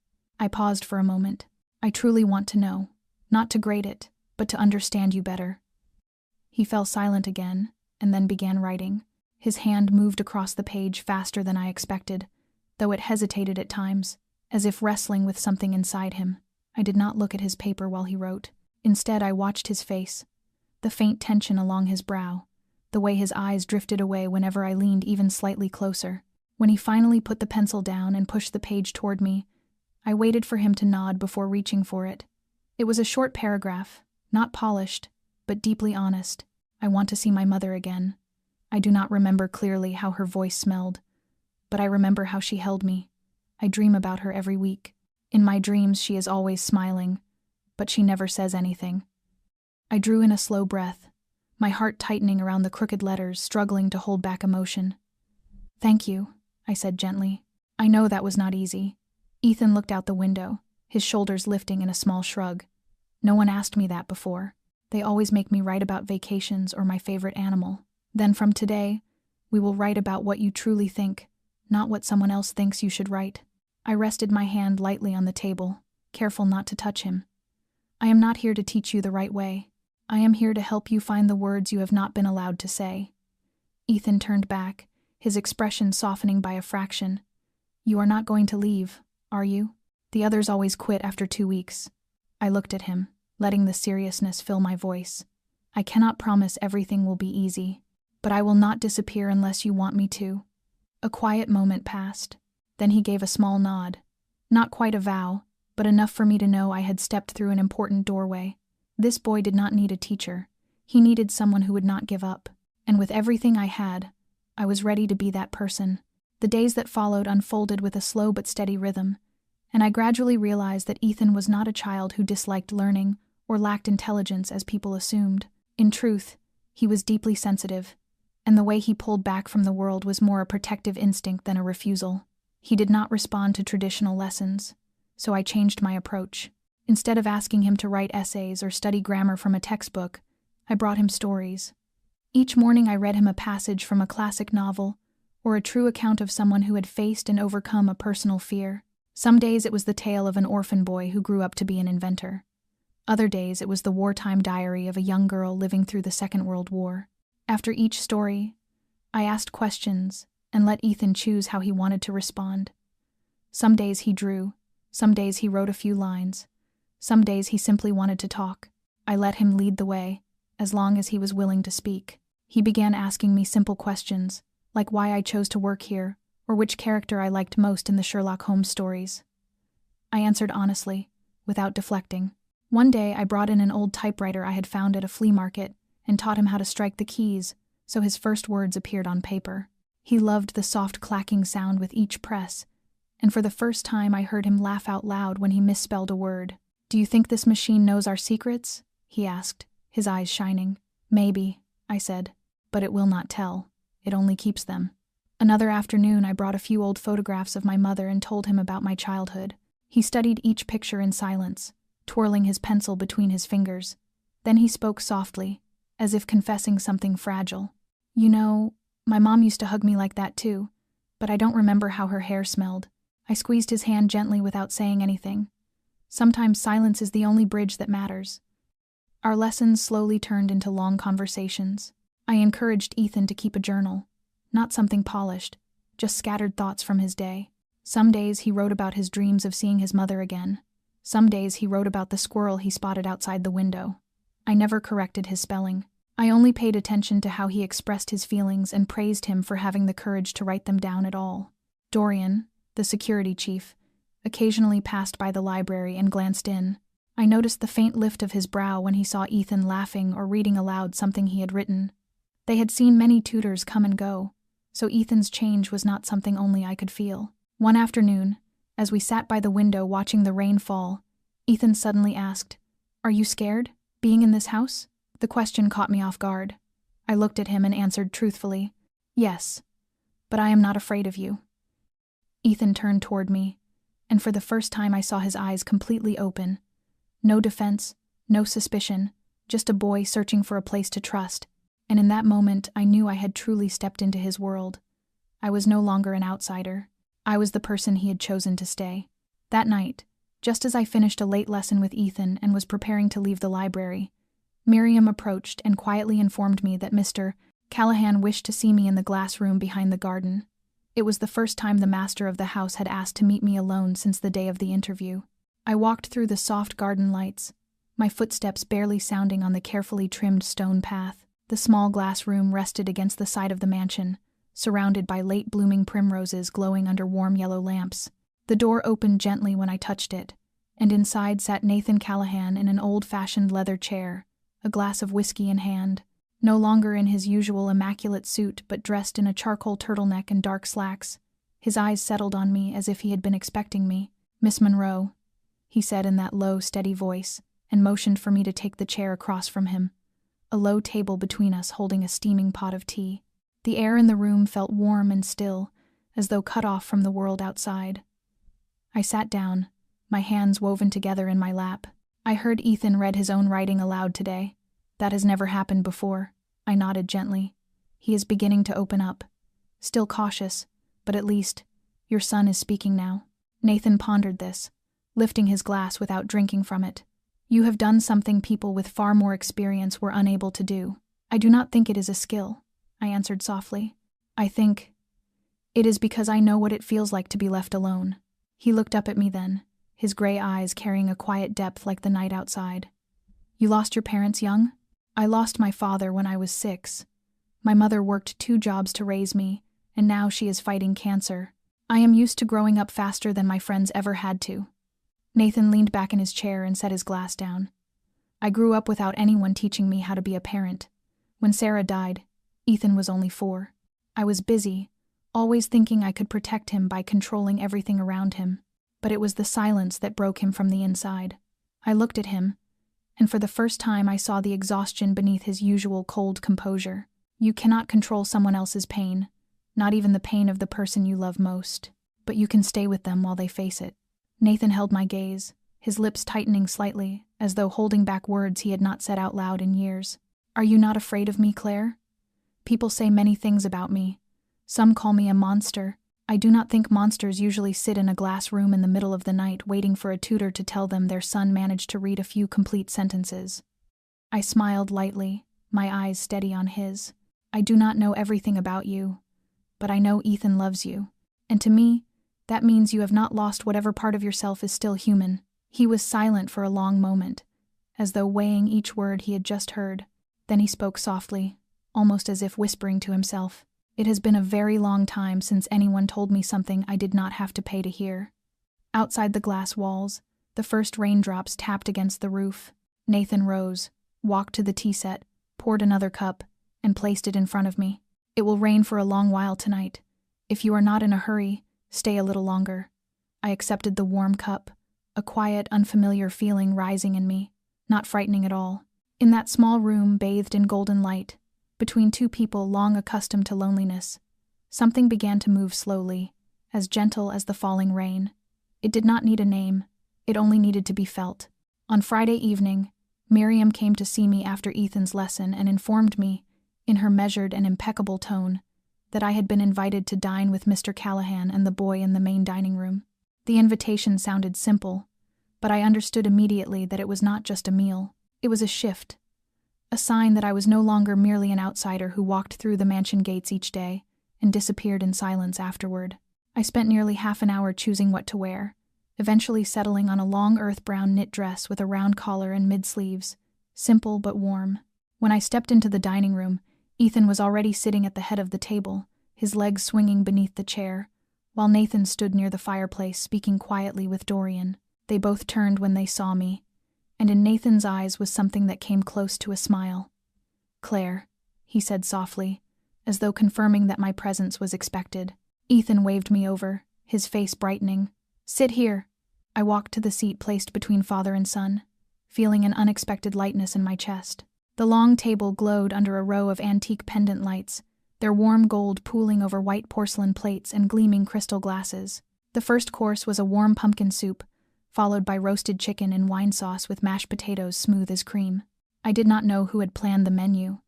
I paused for a moment. "I truly want to know, not to grade it, but to understand you better." He fell silent again, and then began writing. His hand moved across the page faster than I expected, though it hesitated at times, as if wrestling with something inside him. I did not look at his paper while he wrote. Instead, I watched his face, the faint tension along his brow, the way his eyes drifted away whenever I leaned even slightly closer. When he finally put the pencil down and pushed the page toward me, I waited for him to nod before reaching for it. It was a short paragraph, not polished, but deeply honest. "I want to see my mother again. I do not remember clearly how her voice smelled, but I remember how she held me. I dream about her every week. In my dreams she is always smiling, but she never says anything." I drew in a slow breath, my heart tightening around the crooked letters, struggling to hold back emotion. "Thank you," I said gently. "I know that was not easy." Ethan looked out the window, his shoulders lifting in a small shrug. "No one asked me that before. They always make me write about vacations or my favorite animal. Then from today, we will write about what you truly think, not what someone else thinks you should write." I rested my hand lightly on the table, careful not to touch him. "I am not here to teach you the right way. I am here to help you find the words you have not been allowed to say." Ethan turned back, his expression softening by a fraction. "You are not going to leave, are you? The others always quit after 2 weeks." I looked at him, letting the seriousness fill my voice. "I cannot promise everything will be easy, but I will not disappear unless you want me to." A quiet moment passed. Then he gave a small nod. Not quite a vow, but enough for me to know I had stepped through an important doorway. This boy did not need a teacher. He needed someone who would not give up. And with everything I had, I was ready to be that person. The days that followed unfolded with a slow but steady rhythm, and I gradually realized that Ethan was not a child who disliked learning or lacked intelligence as people assumed. In truth, he was deeply sensitive, and the way he pulled back from the world was more a protective instinct than a refusal. He did not respond to traditional lessons, so I changed my approach. Instead of asking him to write essays or study grammar from a textbook, I brought him stories. Each morning I read him a passage from a classic novel or a true account of someone who had faced and overcome a personal fear. Some days it was the tale of an orphan boy who grew up to be an inventor. Other days it was the wartime diary of a young girl living through the Second World War. After each story, I asked questions and let Ethan choose how he wanted to respond. Some days he drew, some days he wrote a few lines, some days he simply wanted to talk. I let him lead the way, as long as he was willing to speak. He began asking me simple questions, like why I chose to work here, or which character I liked most in the Sherlock Holmes stories. I answered honestly, without deflecting. One day I brought in an old typewriter I had found at a flea market and taught him how to strike the keys, so his first words appeared on paper. He loved the soft clacking sound with each press, and for the first time I heard him laugh out loud when he misspelled a word. "Do you think this machine knows our secrets?" he asked, his eyes shining. "Maybe," I said, "but it will not tell. It only keeps them." Another afternoon I brought a few old photographs of my mother and told him about my childhood. He studied each picture in silence, twirling his pencil between his fingers. Then he spoke softly, as if confessing something fragile. "You know, my mom used to hug me like that too, but I don't remember how her hair smelled." I squeezed his hand gently without saying anything. Sometimes silence is the only bridge that matters. Our lessons slowly turned into long conversations. I encouraged Ethan to keep a journal, not something polished, just scattered thoughts from his day. Some days he wrote about his dreams of seeing his mother again. Some days he wrote about the squirrel he spotted outside the window. I never corrected his spelling. I only paid attention to how he expressed his feelings and praised him for having the courage to write them down at all. Dorian, the security chief, occasionally passed by the library and glanced in. I noticed the faint lift of his brow when he saw Ethan laughing or reading aloud something he had written. They had seen many tutors come and go, so Ethan's change was not something only I could feel. One afternoon, as we sat by the window watching the rain fall, Ethan suddenly asked, "Are you scared, being in this house?" The question caught me off guard. I looked at him and answered truthfully, "Yes, but I am not afraid of you." Ethan turned toward me, and for the first time I saw his eyes completely open. No defense, no suspicion, just a boy searching for a place to trust, and in that moment I knew I had truly stepped into his world. I was no longer an outsider. I was the person he had chosen to stay. That night, just as I finished a late lesson with Ethan and was preparing to leave the library, Miriam approached and quietly informed me that Mr. Callahan wished to see me in the glass room behind the garden. It was the first time the master of the house had asked to meet me alone since the day of the interview. I walked through the soft garden lights, my footsteps barely sounding on the carefully trimmed stone path. The small glass room rested against the side of the mansion, surrounded by late-blooming primroses glowing under warm yellow lamps. The door opened gently when I touched it, and inside sat Nathan Callahan in an old-fashioned leather chair, a glass of whiskey in hand. No longer in his usual immaculate suit, but dressed in a charcoal turtleneck and dark slacks. His eyes settled on me as if he had been expecting me. "Miss Monroe," he said in that low, steady voice, and motioned for me to take the chair across from him, a low table between us holding a steaming pot of tea. The air in the room felt warm and still, as though cut off from the world outside. I sat down, my hands woven together in my lap. I heard Ethan read his own writing aloud today. "That has never happened before." I nodded gently. "He is beginning to open up. Still cautious, but at least, your son is speaking now." Nathan pondered this, lifting his glass without drinking from it. "You have done something people with far more experience were unable to do." "I do not think it is a skill," I answered softly. "I think it is because I know what it feels like to be left alone." He looked up at me then, his gray eyes carrying a quiet depth like the night outside. "You lost your parents young?" "I lost my father when I was 6. My mother worked 2 jobs to raise me, and now she is fighting cancer. I am used to growing up faster than my friends ever had to." Nathan leaned back in his chair and set his glass down. "I grew up without anyone teaching me how to be a parent. When Sarah died, Ethan was only 4. I was busy, always thinking I could protect him by controlling everything around him. But it was the silence that broke him from the inside. I looked at him, and for the first time I saw the exhaustion beneath his usual cold composure. You cannot control someone else's pain, not even the pain of the person you love most, but you can stay with them while they face it. Nathan held my gaze, his lips tightening slightly, as though holding back words he had not said out loud in years. "Are you not afraid of me, Claire? People say many things about me. Some call me a monster. I do not think monsters usually sit in a glass room in the middle of the night waiting for a tutor to tell them their son managed to read a few complete sentences." I smiled lightly, my eyes steady on his. "I do not know everything about you, but I know Ethan loves you. And to me, that means you have not lost whatever part of yourself is still human." He was silent for a long moment, as though weighing each word he had just heard. Then he spoke softly, almost as if whispering to himself. "It has been a very long time since anyone told me something I did not have to pay to hear." Outside the glass walls, the first raindrops tapped against the roof. Nathan rose, walked to the tea set, poured another cup, and placed it in front of me. "It will rain for a long while tonight. If you are not in a hurry, stay a little longer." I accepted the warm cup, a quiet, unfamiliar feeling rising in me, not frightening at all. In that small room bathed in golden light, between 2 people long accustomed to loneliness, something began to move slowly, as gentle as the falling rain. It did not need a name, it only needed to be felt. On Friday evening, Miriam came to see me after Ethan's lesson and informed me, in her measured and impeccable tone, that I had been invited to dine with Mr. Callahan and the boy in the main dining room. The invitation sounded simple, but I understood immediately that it was not just a meal. It was a shift, a sign that I was no longer merely an outsider who walked through the mansion gates each day and disappeared in silence afterward. I spent nearly half an hour choosing what to wear, eventually settling on a long earth-brown knit dress with a round collar and mid-sleeves, simple but warm. When I stepped into the dining room, Ethan was already sitting at the head of the table, his legs swinging beneath the chair, while Nathan stood near the fireplace speaking quietly with Dorian. They both turned when they saw me, and in Nathan's eyes was something that came close to a smile. "Claire," he said softly, as though confirming that my presence was expected. Ethan waved me over, his face brightening. "Sit here." I walked to the seat placed between father and son, feeling an unexpected lightness in my chest. The long table glowed under a row of antique pendant lights, their warm gold pooling over white porcelain plates and gleaming crystal glasses. The first course was a warm pumpkin soup, followed by roasted chicken in wine sauce with mashed potatoes smooth as cream. I did not know who had planned the menu,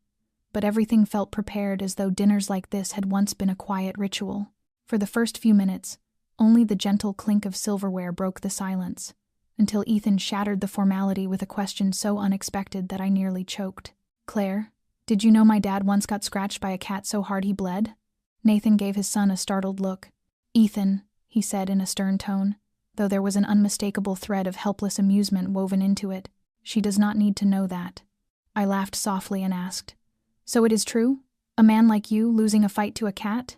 but everything felt prepared as though dinners like this had once been a quiet ritual. For the first few minutes, only the gentle clink of silverware broke the silence, until Ethan shattered the formality with a question so unexpected that I nearly choked. "Claire, did you know my dad once got scratched by a cat so hard he bled?" Nathan gave his son a startled look. "Ethan," he said in a stern tone, though there was an unmistakable thread of helpless amusement woven into it. "She does not need to know that." I laughed softly and asked, "So it is true? A man like you losing a fight to a cat?"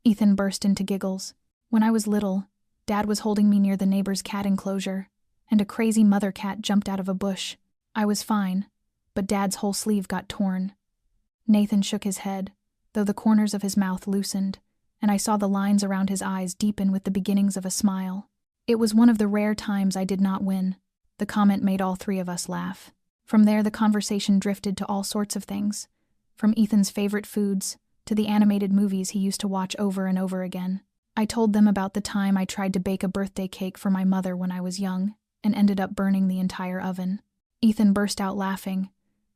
Ethan burst into giggles. "When I was little, Dad was holding me near the neighbor's cat enclosure, and a crazy mother cat jumped out of a bush. I was fine, but Dad's whole sleeve got torn." Nathan shook his head, though the corners of his mouth loosened, and I saw the lines around his eyes deepen with the beginnings of a smile. It was one of the rare times I did not win. The comment made all three of us laugh. From there, the conversation drifted to all sorts of things, from Ethan's favorite foods to the animated movies he used to watch over and over again. I told them about the time I tried to bake a birthday cake for my mother when I was young and ended up burning the entire oven. Ethan burst out laughing,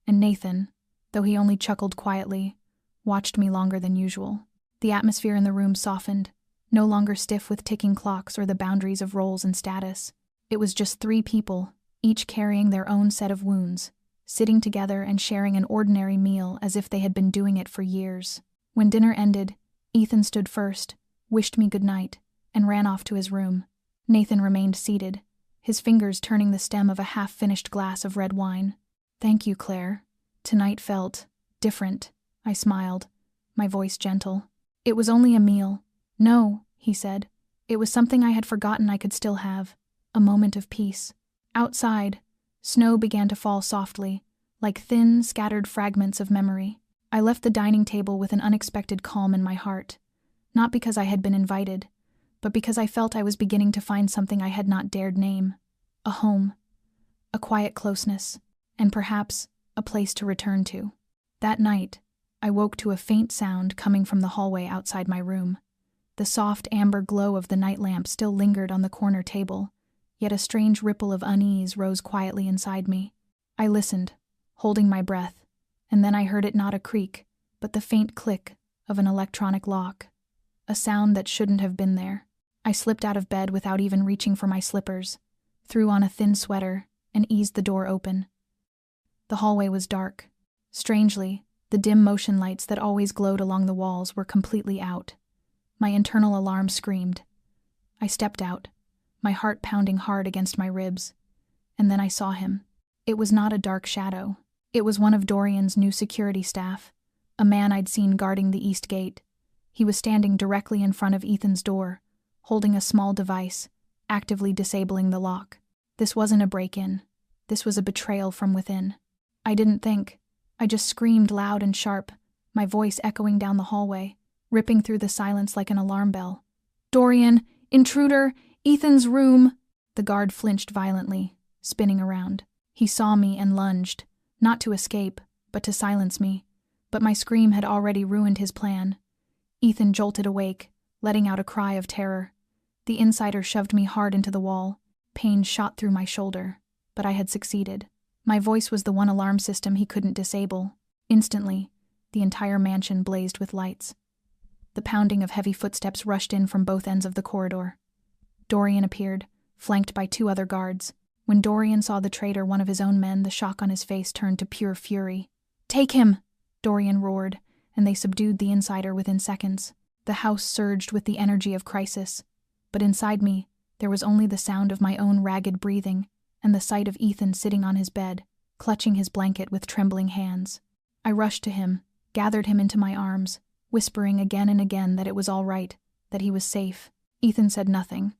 and Nathan, though he only chuckled quietly, watched me longer than usual. The atmosphere in the room softened, no longer stiff with ticking clocks or the boundaries of roles and status. It was just three people, each carrying their own set of wounds, sitting together and sharing an ordinary meal as if they had been doing it for years. When dinner ended, Ethan stood first, wished me good night, and ran off to his room. Nathan remained seated, his fingers turning the stem of a half-finished glass of red wine. "Thank you, Claire. Tonight felt different," I smiled, my voice gentle. "It was only a meal." "No," he said. "It was something I had forgotten I could still have. A moment of peace." Outside, snow began to fall softly, like thin, scattered fragments of memory. I left the dining table with an unexpected calm in my heart. Not because I had been invited, but because I felt I was beginning to find something I had not dared name. A home, a quiet closeness, and perhaps a place to return to. That night, I woke to a faint sound coming from the hallway outside my room. The soft amber glow of the night lamp still lingered on the corner table, yet a strange ripple of unease rose quietly inside me. I listened, holding my breath, and then I heard it not a creak, but the faint click of an electronic lock. A sound that shouldn't have been there. I slipped out of bed without even reaching for my slippers, threw on a thin sweater, and eased the door open. The hallway was dark. Strangely, the dim motion lights that always glowed along the walls were completely out. My internal alarm screamed. I stepped out, my heart pounding hard against my ribs, and then I saw him. It was not a dark shadow. It was one of Dorian's new security staff, a man I'd seen guarding the east gate. He was standing directly in front of Ethan's door, holding a small device, actively disabling the lock. This wasn't a break-in. This was a betrayal from within. I didn't think. I just screamed loud and sharp, my voice echoing down the hallway, ripping through the silence like an alarm bell. "Dorian! Intruder! Ethan's room!" The guard flinched violently, spinning around. He saw me and lunged, not to escape, but to silence me. But my scream had already ruined his plan. Ethan jolted awake, letting out a cry of terror. The insider shoved me hard into the wall. Pain shot through my shoulder, but I had succeeded. My voice was the one alarm system he couldn't disable. Instantly, the entire mansion blazed with lights. The pounding of heavy footsteps rushed in from both ends of the corridor. Dorian appeared, flanked by two other guards. When Dorian saw the traitor, one of his own men, the shock on his face turned to pure fury. "Take him!" Dorian roared, and they subdued the insider within seconds. The house surged with the energy of crisis, but inside me, there was only the sound of my own ragged breathing and the sight of Ethan sitting on his bed, clutching his blanket with trembling hands. I rushed to him, gathered him into my arms, whispering again and again that it was all right, that he was safe. Ethan said nothing,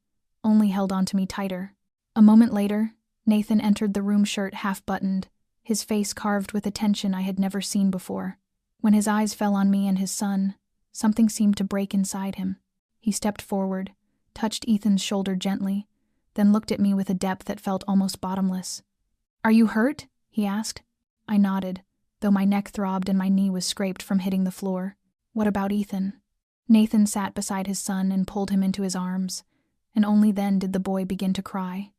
only held on to me tighter. A moment later, Nathan entered the room, shirt half-buttoned, his face carved with a tension I had never seen before. When his eyes fell on me and his son, something seemed to break inside him. He stepped forward, touched Ethan's shoulder gently, then looked at me with a depth that felt almost bottomless. "Are you hurt?" he asked. I nodded, though my neck throbbed and my knee was scraped from hitting the floor. "What about Ethan?" Nathan sat beside his son and pulled him into his arms, and only then did the boy begin to cry.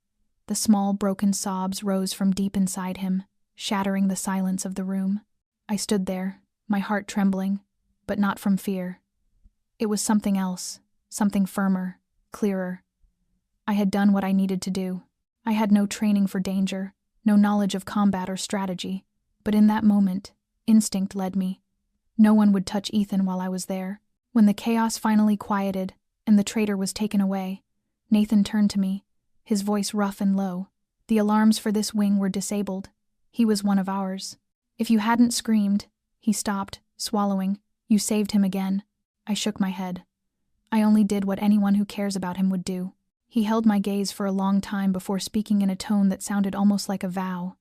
The small, broken sobs rose from deep inside him, shattering the silence of the room. I stood there, my heart trembling, but not from fear. It was something else, something firmer, clearer. I had done what I needed to do. I had no training for danger, no knowledge of combat or strategy, but in that moment, instinct led me. No one would touch Ethan while I was there. When the chaos finally quieted and the traitor was taken away, Nathan turned to me, his voice rough and low. "The alarms for this wing were disabled. He was one of ours. If you hadn't screamed," he stopped, swallowing, "you saved him again." I shook my head. I only did what anyone who cares about him would do. He held my gaze for a long time before speaking in a tone that sounded almost like a vow.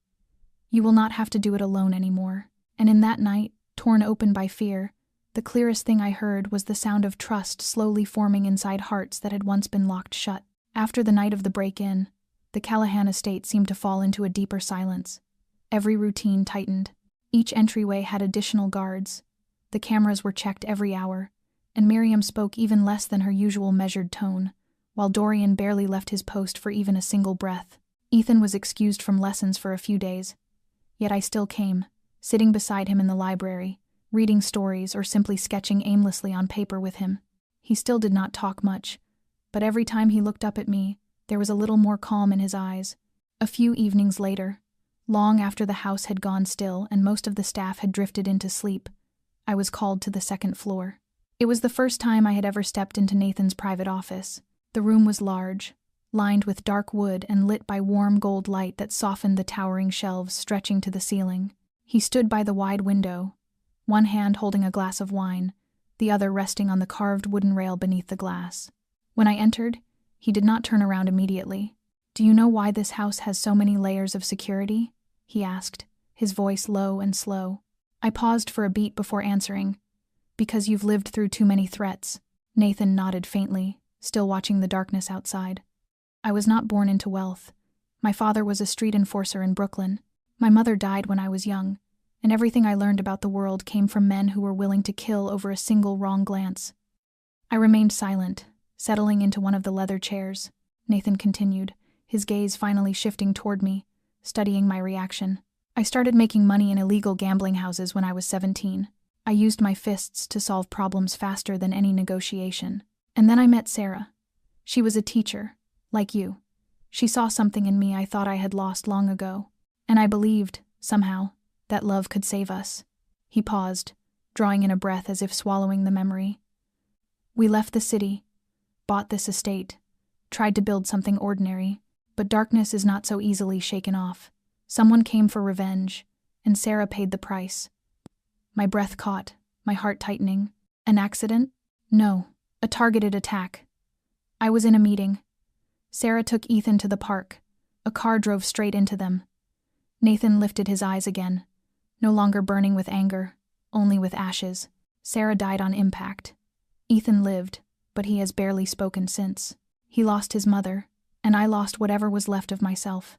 "You will not have to do it alone anymore." And in that night, torn open by fear, the clearest thing I heard was the sound of trust slowly forming inside hearts that had once been locked shut. After the night of the break-in, the Callahan estate seemed to fall into a deeper silence. Every routine tightened. Each entryway had additional guards. The cameras were checked every hour, and Miriam spoke even less than her usual measured tone, while Dorian barely left his post for even a single breath. Ethan was excused from lessons for a few days. Yet I still came, sitting beside him in the library, reading stories or simply sketching aimlessly on paper with him. He still did not talk much, but every time he looked up at me, there was a little more calm in his eyes. A few evenings later, long after the house had gone still and most of the staff had drifted into sleep, I was called to the second floor. It was the first time I had ever stepped into Nathan's private office. The room was large, lined with dark wood and lit by warm gold light that softened the towering shelves stretching to the ceiling. He stood by the wide window, one hand holding a glass of wine, the other resting on the carved wooden rail beneath the glass. When I entered, he did not turn around immediately. "Do you know why this house has so many layers of security?" he asked, his voice low and slow. I paused for a beat before answering. "Because you've lived through too many threats." Nathan nodded faintly, still watching the darkness outside. "I was not born into wealth. My father was a street enforcer in Brooklyn. My mother died when I was young, and everything I learned about the world came from men who were willing to kill over a single wrong glance." I remained silent, settling into one of the leather chairs. Nathan continued, his gaze finally shifting toward me, studying my reaction. "I started making money in illegal gambling houses when I was 17. I used my fists to solve problems faster than any negotiation. And then I met Sarah. She was a teacher, like you. She saw something in me I thought I had lost long ago, and I believed, somehow, that love could save us." He paused, drawing in a breath as if swallowing the memory. "We left the city, bought this estate, tried to build something ordinary, but darkness is not so easily shaken off. Someone came for revenge, and Sarah paid the price." My breath caught, my heart tightening. "An accident?" "No, a targeted attack. I was in a meeting. Sarah took Ethan to the park. A car drove straight into them." Nathan lifted his eyes again, no longer burning with anger, only with ashes. "Sarah died on impact. Ethan lived, but he has barely spoken since. He lost his mother, and I lost whatever was left of myself."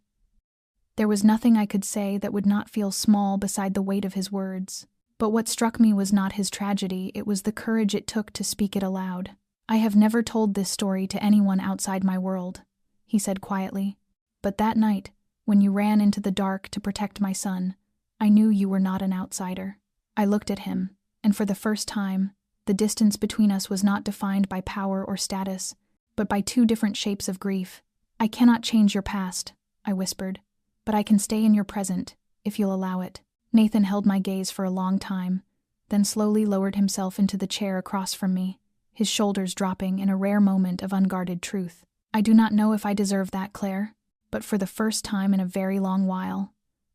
There was nothing I could say that would not feel small beside the weight of his words. But what struck me was not his tragedy, it was the courage it took to speak it aloud. "I have never told this story to anyone outside my world," he said quietly. "But that night, when you ran into the dark to protect my son, I knew you were not an outsider." I looked at him, and for the first time, the distance between us was not defined by power or status, but by two different shapes of grief. "I cannot change your past," I whispered, "but I can stay in your present, if you'll allow it." Nathan held my gaze for a long time, then slowly lowered himself into the chair across from me, his shoulders dropping in a rare moment of unguarded truth. "I do not know if I deserve that, Claire, but for the first time in a very long while,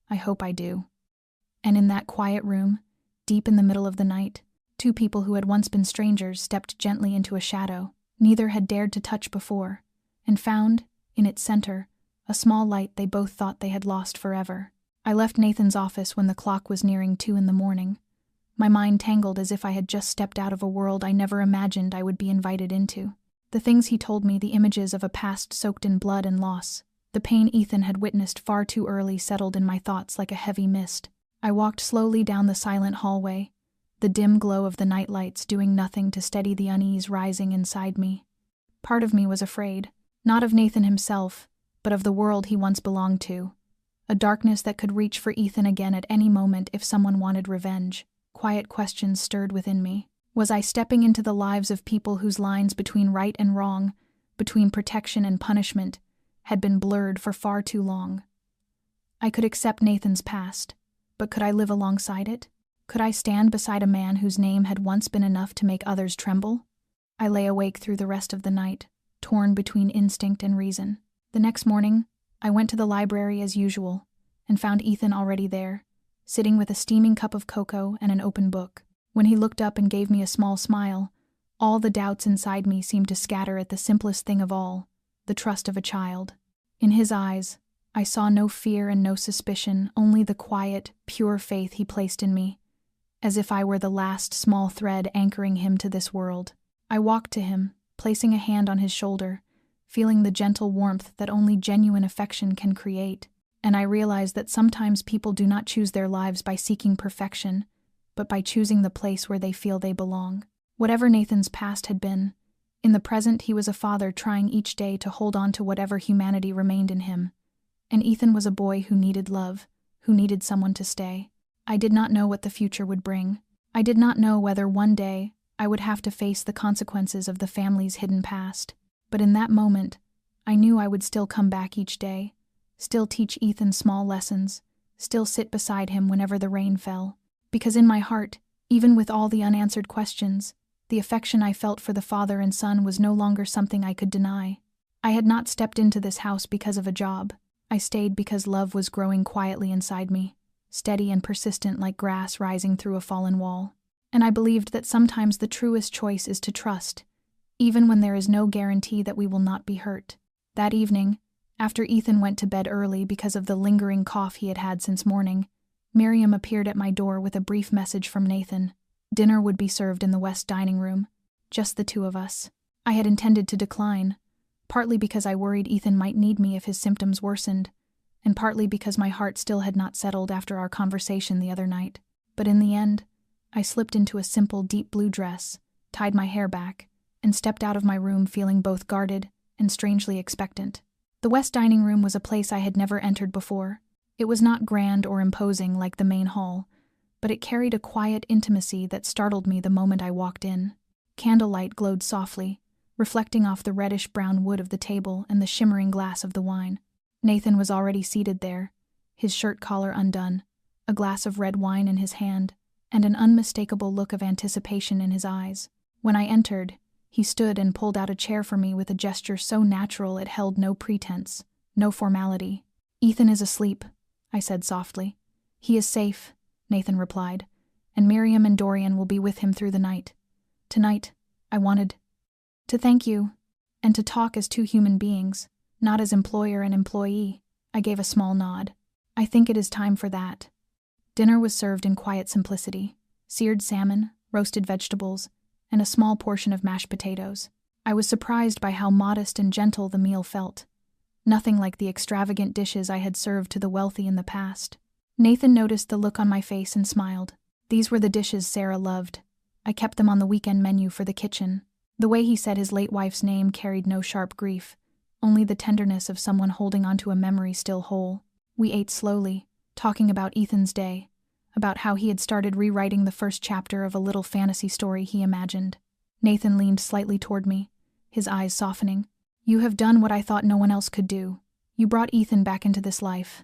I hope I do. And in that quiet room, deep in the middle of the night, two people who had once been strangers stepped gently into a shadow neither had dared to touch before, and found, in its center, a small light they both thought they had lost forever. I left Nathan's office when the clock was nearing 2 in the morning, my mind tangled as if I had just stepped out of a world I never imagined I would be invited into. The things he told me, the images of a past soaked in blood and loss, the pain Ethan had witnessed far too early settled in my thoughts like a heavy mist. I walked slowly down the silent hallway, the dim glow of the nightlights doing nothing to steady the unease rising inside me. Part of me was afraid, not of Nathan himself, but of the world he once belonged to, a darkness that could reach for Ethan again at any moment if someone wanted revenge. Quiet questions stirred within me. Was I stepping into the lives of people whose lines between right and wrong, between protection and punishment, had been blurred for far too long? I could accept Nathan's past, but could I live alongside it? Could I stand beside a man whose name had once been enough to make others tremble? I lay awake through the rest of the night, torn between instinct and reason. The next morning, I went to the library as usual, and found Ethan already there, sitting with a steaming cup of cocoa and an open book. When he looked up and gave me a small smile, all the doubts inside me seemed to scatter at the simplest thing of all, the trust of a child. In his eyes, I saw no fear and no suspicion, only the quiet, pure faith he placed in me, as if I were the last small thread anchoring him to this world. I walked to him, placing a hand on his shoulder, feeling the gentle warmth that only genuine affection can create, and I realized that sometimes people do not choose their lives by seeking perfection, but by choosing the place where they feel they belong. Whatever Nathan's past had been, in the present he was a father trying each day to hold on to whatever humanity remained in him, and Ethan was a boy who needed love, who needed someone to stay. I did not know what the future would bring. I did not know whether one day I would have to face the consequences of the family's hidden past, but in that moment, I knew I would still come back each day, still teach Ethan small lessons, still sit beside him whenever the rain fell, because in my heart, even with all the unanswered questions, the affection I felt for the father and son was no longer something I could deny. I had not stepped into this house because of a job. I stayed because love was growing quietly inside me, steady and persistent like grass rising through a fallen wall. And I believed that sometimes the truest choice is to trust, even when there is no guarantee that we will not be hurt. That evening, after Ethan went to bed early because of the lingering cough he had had since morning, Miriam appeared at my door with a brief message from Nathan. Dinner would be served in the west dining room, just the two of us. I had intended to decline, partly because I worried Ethan might need me if his symptoms worsened, and partly because my heart still had not settled after our conversation the other night. But in the end, I slipped into a simple deep blue dress, tied my hair back, and stepped out of my room feeling both guarded and strangely expectant. The west dining room was a place I had never entered before. It was not grand or imposing like the main hall, but it carried a quiet intimacy that startled me the moment I walked in. Candlelight glowed softly, reflecting off the reddish-brown wood of the table and the shimmering glass of the wine. Nathan was already seated there, his shirt collar undone, a glass of red wine in his hand, and an unmistakable look of anticipation in his eyes. When I entered, he stood and pulled out a chair for me with a gesture so natural it held no pretense, no formality. "Ethan is asleep," I said softly. "He is safe," Nathan replied, "and Miriam and Dorian will be with him through the night. Tonight, I wanted to thank you, and to talk as two human beings, not as employer and employee." I gave a small nod. "I think it is time for that." Dinner was served in quiet simplicity: seared salmon, roasted vegetables, and a small portion of mashed potatoes. I was surprised by how modest and gentle the meal felt. Nothing like the extravagant dishes I had served to the wealthy in the past. Nathan noticed the look on my face and smiled. These were the dishes Sarah loved. I kept them on the weekend menu for the kitchen. The way he said his late wife's name carried no sharp grief, only the tenderness of someone holding onto a memory still whole. We ate slowly, talking about Ethan's day, about how he had started rewriting the first chapter of a little fantasy story he imagined. Nathan leaned slightly toward me, his eyes softening. "You have done what I thought no one else could do. You brought Ethan back into this life."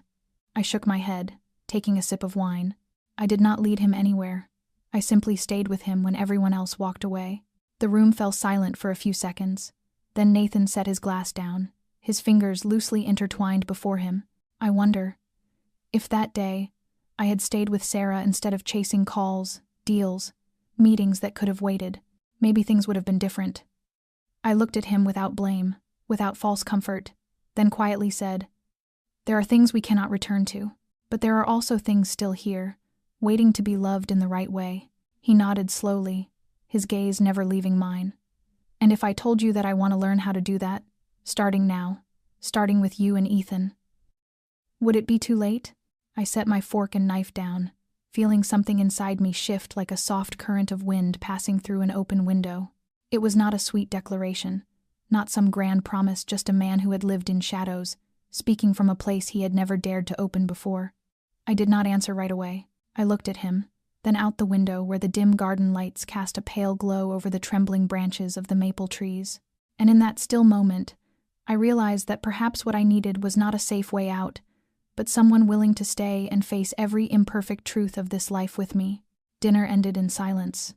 I shook my head, taking a sip of wine. I did not lead him anywhere. I simply stayed with him when everyone else walked away. The room fell silent for a few seconds. Then Nathan set his glass down, his fingers loosely intertwined before him. "I wonder, If that day I had stayed with Sarah instead of chasing calls, deals, meetings that could have waited, maybe things would have been different. I looked at him without blame, without false comfort, then quietly said, "There are things we cannot return to, but there are also things still here, waiting to be loved in the right way." He nodded slowly, his gaze never leaving mine. "And if I told you that I want to learn how to do that, starting now, starting with you and Ethan, would it be too late?" I set my fork and knife down, feeling something inside me shift like a soft current of wind passing through an open window. It was not a sweet declaration, not some grand promise, just a man who had lived in shadows, speaking from a place he had never dared to open before. I did not answer right away. I looked at him, then out the window where the dim garden lights cast a pale glow over the trembling branches of the maple trees. And in that still moment, I realized that perhaps what I needed was not a safe way out, but someone willing to stay and face every imperfect truth of this life with me. Dinner ended in silence,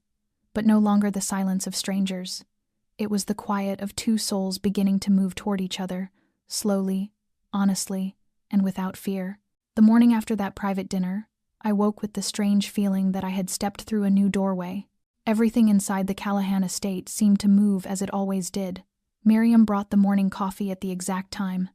but no longer the silence of strangers. It was the quiet of two souls beginning to move toward each other, slowly, honestly, and without fear. The morning after that private dinner, I woke with the strange feeling that I had stepped through a new doorway. Everything inside the Callahan estate seemed to move as it always did. Miriam brought the morning coffee at the exact time.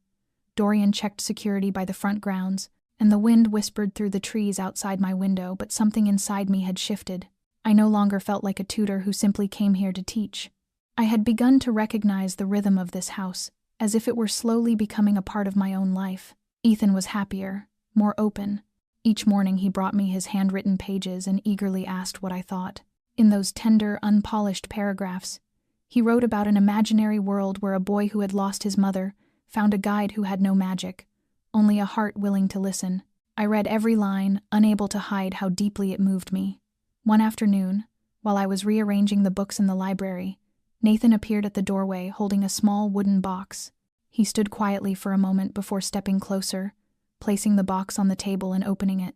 Dorian checked security by the front grounds, and the wind whispered through the trees outside my window, but something inside me had shifted. I no longer felt like a tutor who simply came here to teach. I had begun to recognize the rhythm of this house, as if it were slowly becoming a part of my own life. Ethan was happier, more open. Each morning he brought me his handwritten pages and eagerly asked what I thought. In those tender, unpolished paragraphs, he wrote about an imaginary world where a boy who had lost his mother found a guide who had no magic, only a heart willing to listen. I read every line, unable to hide how deeply it moved me. One afternoon, while I was rearranging the books in the library, Nathan appeared at the doorway holding a small wooden box. He stood quietly for a moment before stepping closer, placing the box on the table and opening it.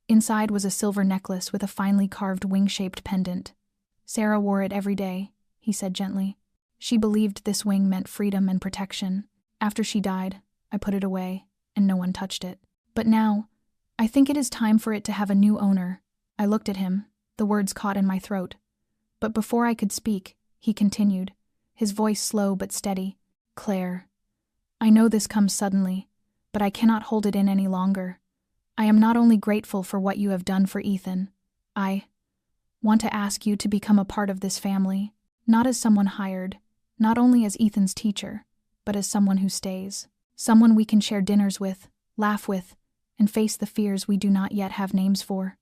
Inside was a silver necklace with a finely carved wing-shaped pendant. "Sarah wore it every day," he said gently. "She believed this wing meant freedom and protection. After she died, I put it away, and no one touched it. But now, I think it is time for it to have a new owner." I looked at him, the words caught in my throat. But before I could speak, he continued, his voice slow but steady. "Claire, I know this comes suddenly, but I cannot hold it in any longer. I am not only grateful for what you have done for Ethan, I want to ask you to become a part of this family, not as someone hired, not only as Ethan's teacher, but as someone who stays. Someone we can share dinners with, laugh with, and face the fears we do not yet have names for."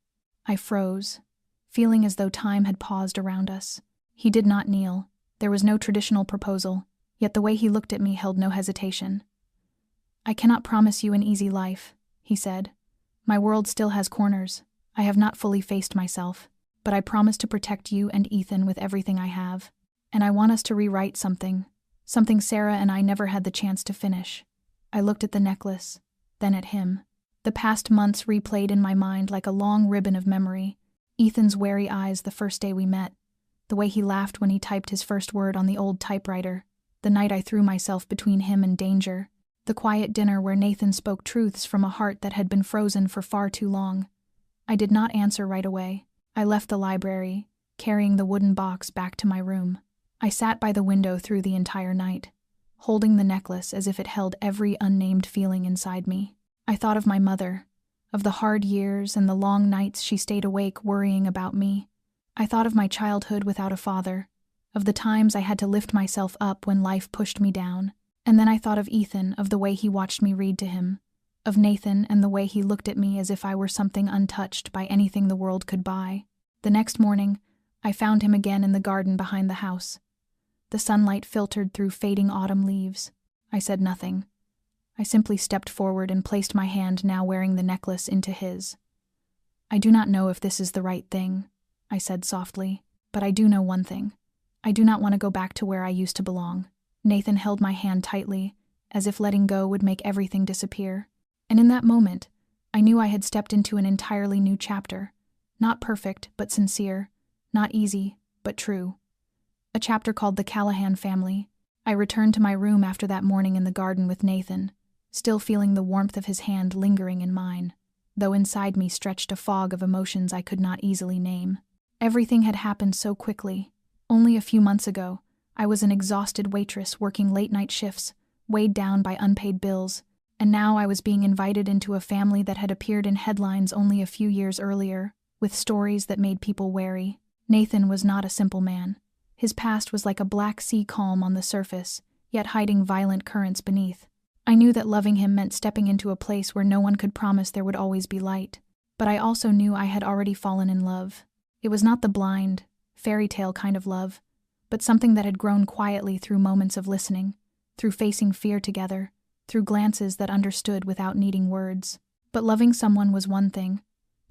I froze, feeling as though time had paused around us. He did not kneel. There was no traditional proposal, yet the way he looked at me held no hesitation. "I cannot promise you an easy life," he said. "My world still has corners. I have not fully faced myself, but I promise to protect you and Ethan with everything I have. And I want us to rewrite something Sarah and I never had the chance to finish." I looked at the necklace, then at him. The past months replayed in my mind like a long ribbon of memory. Ethan's wary eyes the first day we met, the way he laughed when he typed his first word on the old typewriter, the night I threw myself between him and danger, the quiet dinner where Nathan spoke truths from a heart that had been frozen for far too long. I did not answer right away. I left the library, carrying the wooden box back to my room. I sat by the window through the entire night, holding the necklace as if it held every unnamed feeling inside me. I thought of my mother, of the hard years and the long nights she stayed awake worrying about me. I thought of my childhood without a father, of the times I had to lift myself up when life pushed me down. And then I thought of Ethan, of the way he watched me read to him, of Nathan and the way he looked at me as if I were something untouched by anything the world could buy. The next morning, I found him again in the garden behind the house. The sunlight filtered through fading autumn leaves. I said nothing. I simply stepped forward and placed my hand, now wearing the necklace, into his. "I do not know if this is the right thing," I said softly, "but I do know one thing. I do not want to go back to where I used to belong." Nathan held my hand tightly, as if letting go would make everything disappear. And in that moment, I knew I had stepped into an entirely new chapter. Not perfect, but sincere. Not easy, but true. A chapter called The Callahan Family. I returned to my room after that morning in the garden with Nathan, still feeling the warmth of his hand lingering in mine, though inside me stretched a fog of emotions I could not easily name. Everything had happened so quickly. Only a few months ago, I was an exhausted waitress working late-night shifts, weighed down by unpaid bills, and now I was being invited into a family that had appeared in headlines only a few years earlier, with stories that made people wary. Nathan was not a simple man. His past was like a black sea calm on the surface, yet hiding violent currents beneath. I knew that loving him meant stepping into a place where no one could promise there would always be light, but I also knew I had already fallen in love. It was not the blind, fairy tale kind of love, but something that had grown quietly through moments of listening, through facing fear together, through glances that understood without needing words. But loving someone was one thing.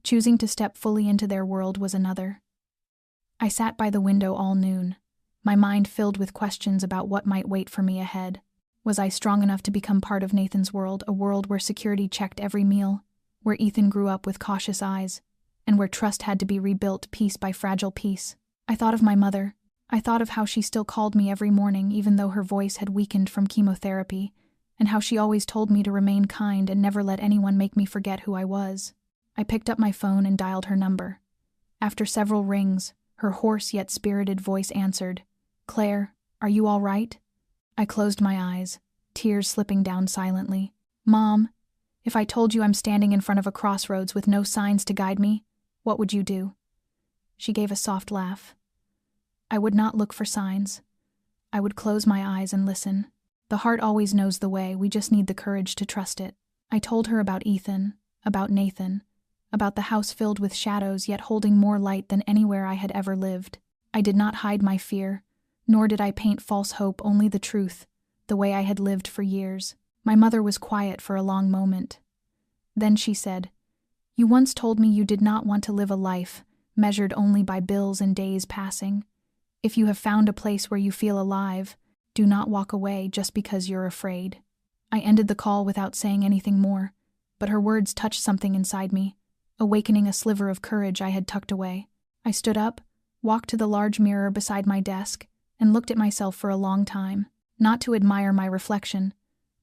Choosing to step fully into their world was another. I sat by the window all noon, my mind filled with questions about what might wait for me ahead. Was I strong enough to become part of Nathan's world, a world where security checked every meal, where Ethan grew up with cautious eyes, and where trust had to be rebuilt piece by fragile piece? I thought of my mother. I thought of how she still called me every morning even though her voice had weakened from chemotherapy, and how she always told me to remain kind and never let anyone make me forget who I was. I picked up my phone and dialed her number. After several rings, her hoarse yet spirited voice answered, "Claire, are you all right?" I closed my eyes, tears slipping down silently. "Mom, if I told you I'm standing in front of a crossroads with no signs to guide me, what would you do?" She gave a soft laugh. "I would not look for signs. I would close my eyes and listen. The heart always knows the way, we just need the courage to trust it." I told her about Ethan, about Nathan, about the house filled with shadows yet holding more light than anywhere I had ever lived. I did not hide my fear, nor did I paint false hope, only the truth, the way I had lived for years. My mother was quiet for a long moment. Then she said, "You once told me you did not want to live a life measured only by bills and days passing. If you have found a place where you feel alive, do not walk away just because you're afraid." I ended the call without saying anything more, but her words touched something inside me, awakening a sliver of courage I had tucked away. I stood up, walked to the large mirror beside my desk, and looked at myself for a long time, not to admire my reflection,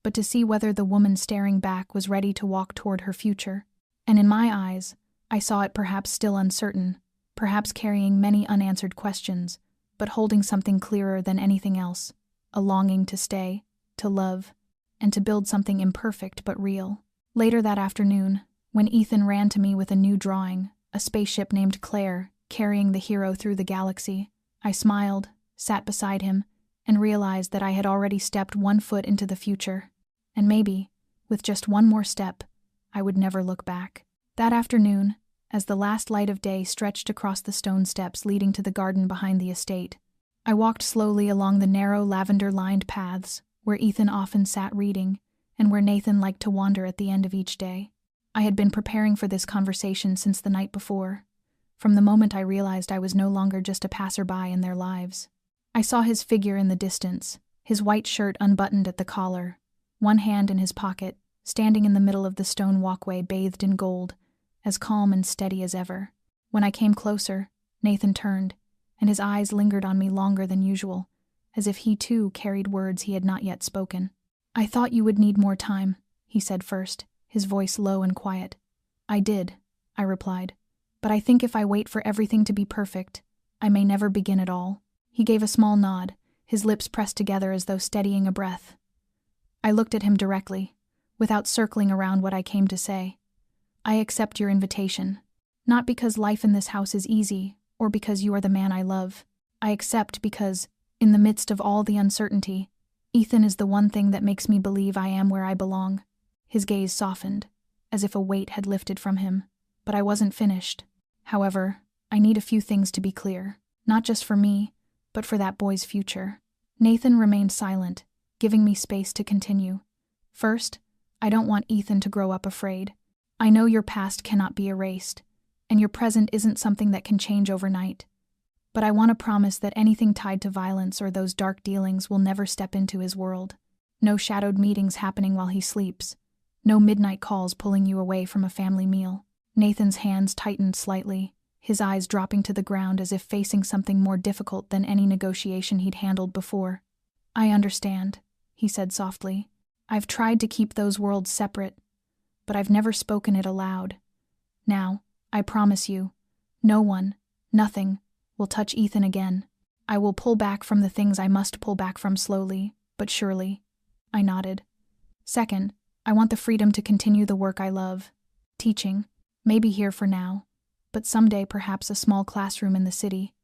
but to see whether the woman staring back was ready to walk toward her future. And in my eyes, I saw it perhaps still uncertain, perhaps carrying many unanswered questions, but holding something clearer than anything else, a longing to stay, to love, and to build something imperfect but real. Later that afternoon, when Ethan ran to me with a new drawing, a spaceship named Claire, carrying the hero through the galaxy, I smiled, sat beside him, and realized that I had already stepped one foot into the future. And maybe, with just one more step, I would never look back. That afternoon, as the last light of day stretched across the stone steps leading to the garden behind the estate, I walked slowly along the narrow lavender-lined paths where Ethan often sat reading and where Nathan liked to wander at the end of each day. I had been preparing for this conversation since the night before, from the moment I realized I was no longer just a passerby in their lives. I saw his figure in the distance, his white shirt unbuttoned at the collar, one hand in his pocket, standing in the middle of the stone walkway bathed in gold, as calm and steady as ever. When I came closer, Nathan turned, and his eyes lingered on me longer than usual, as if he too carried words he had not yet spoken. "I thought you would need more time," he said first, his voice low and quiet. "I did," I replied, "but I think if I wait for everything to be perfect, I may never begin at all." He gave a small nod, his lips pressed together as though steadying a breath. I looked at him directly, without circling around what I came to say. "I accept your invitation, not because life in this house is easy, or because you are the man I love. I accept because, in the midst of all the uncertainty, Ethan is the one thing that makes me believe I am where I belong." His gaze softened, as if a weight had lifted from him, but I wasn't finished. "However, I need a few things to be clear, not just for me, but for that boy's future." Nathan remained silent, giving me space to continue. "First, I don't want Ethan to grow up afraid. I know your past cannot be erased, and your present isn't something that can change overnight. But I want to promise that anything tied to violence or those dark dealings will never step into his world. No shadowed meetings happening while he sleeps. No midnight calls pulling you away from a family meal." Nathan's hands tightened slightly, his eyes dropping to the ground as if facing something more difficult than any negotiation he'd handled before. "I understand," he said softly. I've tried to keep those worlds separate, but I've never spoken it aloud. Now, I promise you, no one, nothing, will touch Ethan again. I will pull back from the things I must pull back from slowly, but surely. I nodded. Second, I want the freedom to continue the work I love. Teaching, maybe here for now, but someday perhaps a small classroom in the city.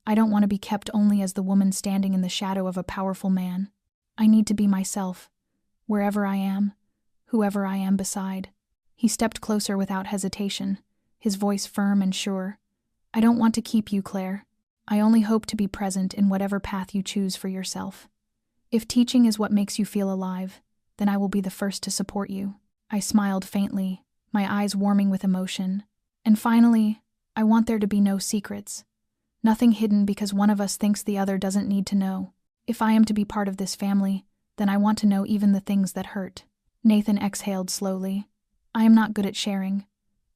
I don't want to be kept only as the woman standing in the shadow of a powerful man. I need to be myself, wherever I am, whoever I am beside. He stepped closer without hesitation, his voice firm and sure. I don't want to keep you, Claire. I only hope to be present in whatever path you choose for yourself. If teaching is what makes you feel alive, then I will be the first to support you. I smiled faintly, my eyes warming with emotion. And finally, I want there to be no secrets. Nothing hidden because one of us thinks the other doesn't need to know. If I am to be part of this family, then I want to know even the things that hurt. Nathan exhaled slowly. I am not good at sharing,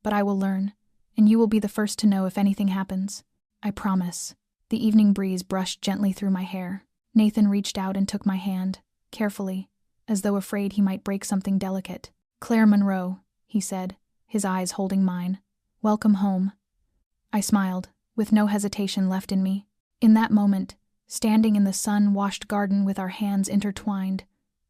but I will learn, and you will be the first to know if anything happens. I promise. The evening breeze brushed gently through my hair. Nathan reached out and took my hand, carefully, as though afraid he might break something delicate. Claire Monroe, he said, his eyes holding mine. Welcome home. I smiled, with no hesitation left in me. In that moment, standing in the sun-washed garden with our hands intertwined,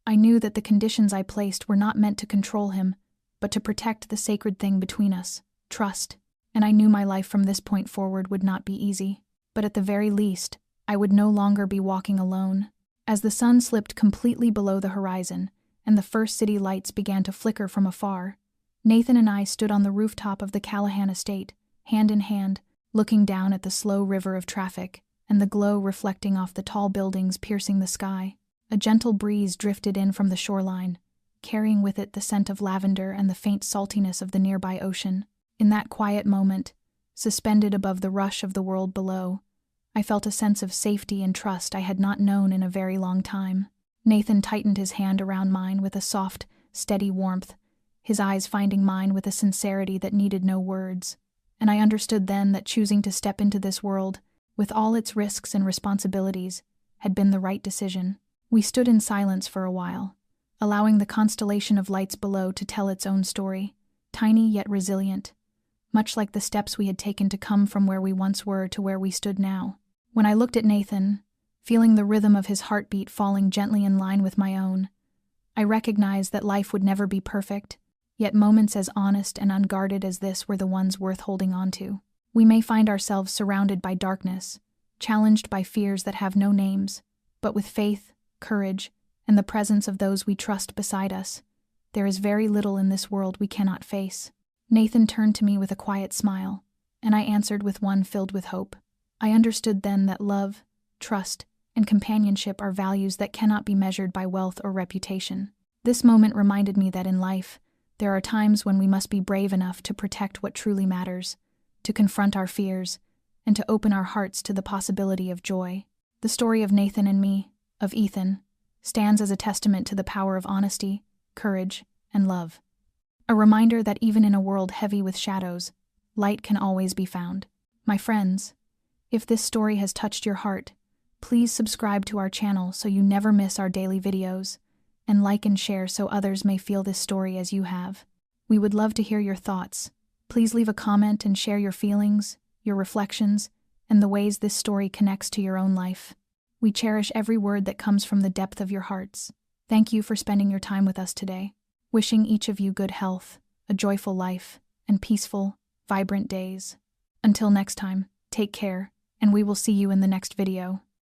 I knew that the conditions I placed were not meant to control him, but to protect the sacred thing between us, trust. And I knew my life from this point forward would not be easy. But at the very least, I would no longer be walking alone. As the sun slipped completely below the horizon, and the first city lights began to flicker from afar, Nathan and I stood on the rooftop of the Callahan estate, hand in hand, looking down at the slow river of traffic, and the glow reflecting off the tall buildings piercing the sky. A gentle breeze drifted in from the shoreline, carrying with it the scent of lavender and the faint saltiness of the nearby ocean. In that quiet moment, suspended above the rush of the world below, I felt a sense of safety and trust I had not known in a very long time. Nathan tightened his hand around mine with a soft, steady warmth, his eyes finding mine with a sincerity that needed no words. And I understood then that choosing to step into this world, with all its risks and responsibilities, had been the right decision. We stood in silence for a while, allowing the constellation of lights below to tell its own story, tiny yet resilient, much like the steps we had taken to come from where we once were to where we stood now. When I looked at Nathan, feeling the rhythm of his heartbeat falling gently in line with my own, I recognized that life would never be perfect, yet moments as honest and unguarded as this were the ones worth holding on to. We may find ourselves surrounded by darkness, challenged by fears that have no names, but with faith, courage, and the presence of those we trust beside us, there is very little in this world we cannot face. Nathan turned to me with a quiet smile, and I answered with one filled with hope. I understood then that love, trust, and companionship are values that cannot be measured by wealth or reputation. This moment reminded me that in life, there are times when we must be brave enough to protect what truly matters, to confront our fears, and to open our hearts to the possibility of joy. The story of Nathan and me, of Ethan, stands as a testament to the power of honesty, courage, and love. A reminder that even in a world heavy with shadows, light can always be found. My friends, if this story has touched your heart, please subscribe to our channel so you never miss our daily videos, and like and share so others may feel this story as you have. We would love to hear your thoughts. Please leave a comment and share your feelings, your reflections, and the ways this story connects to your own life. We cherish every word that comes from the depth of your hearts. Thank you for spending your time with us today. Wishing each of you good health, a joyful life, and peaceful, vibrant days. Until next time, take care, and we will see you in the next video.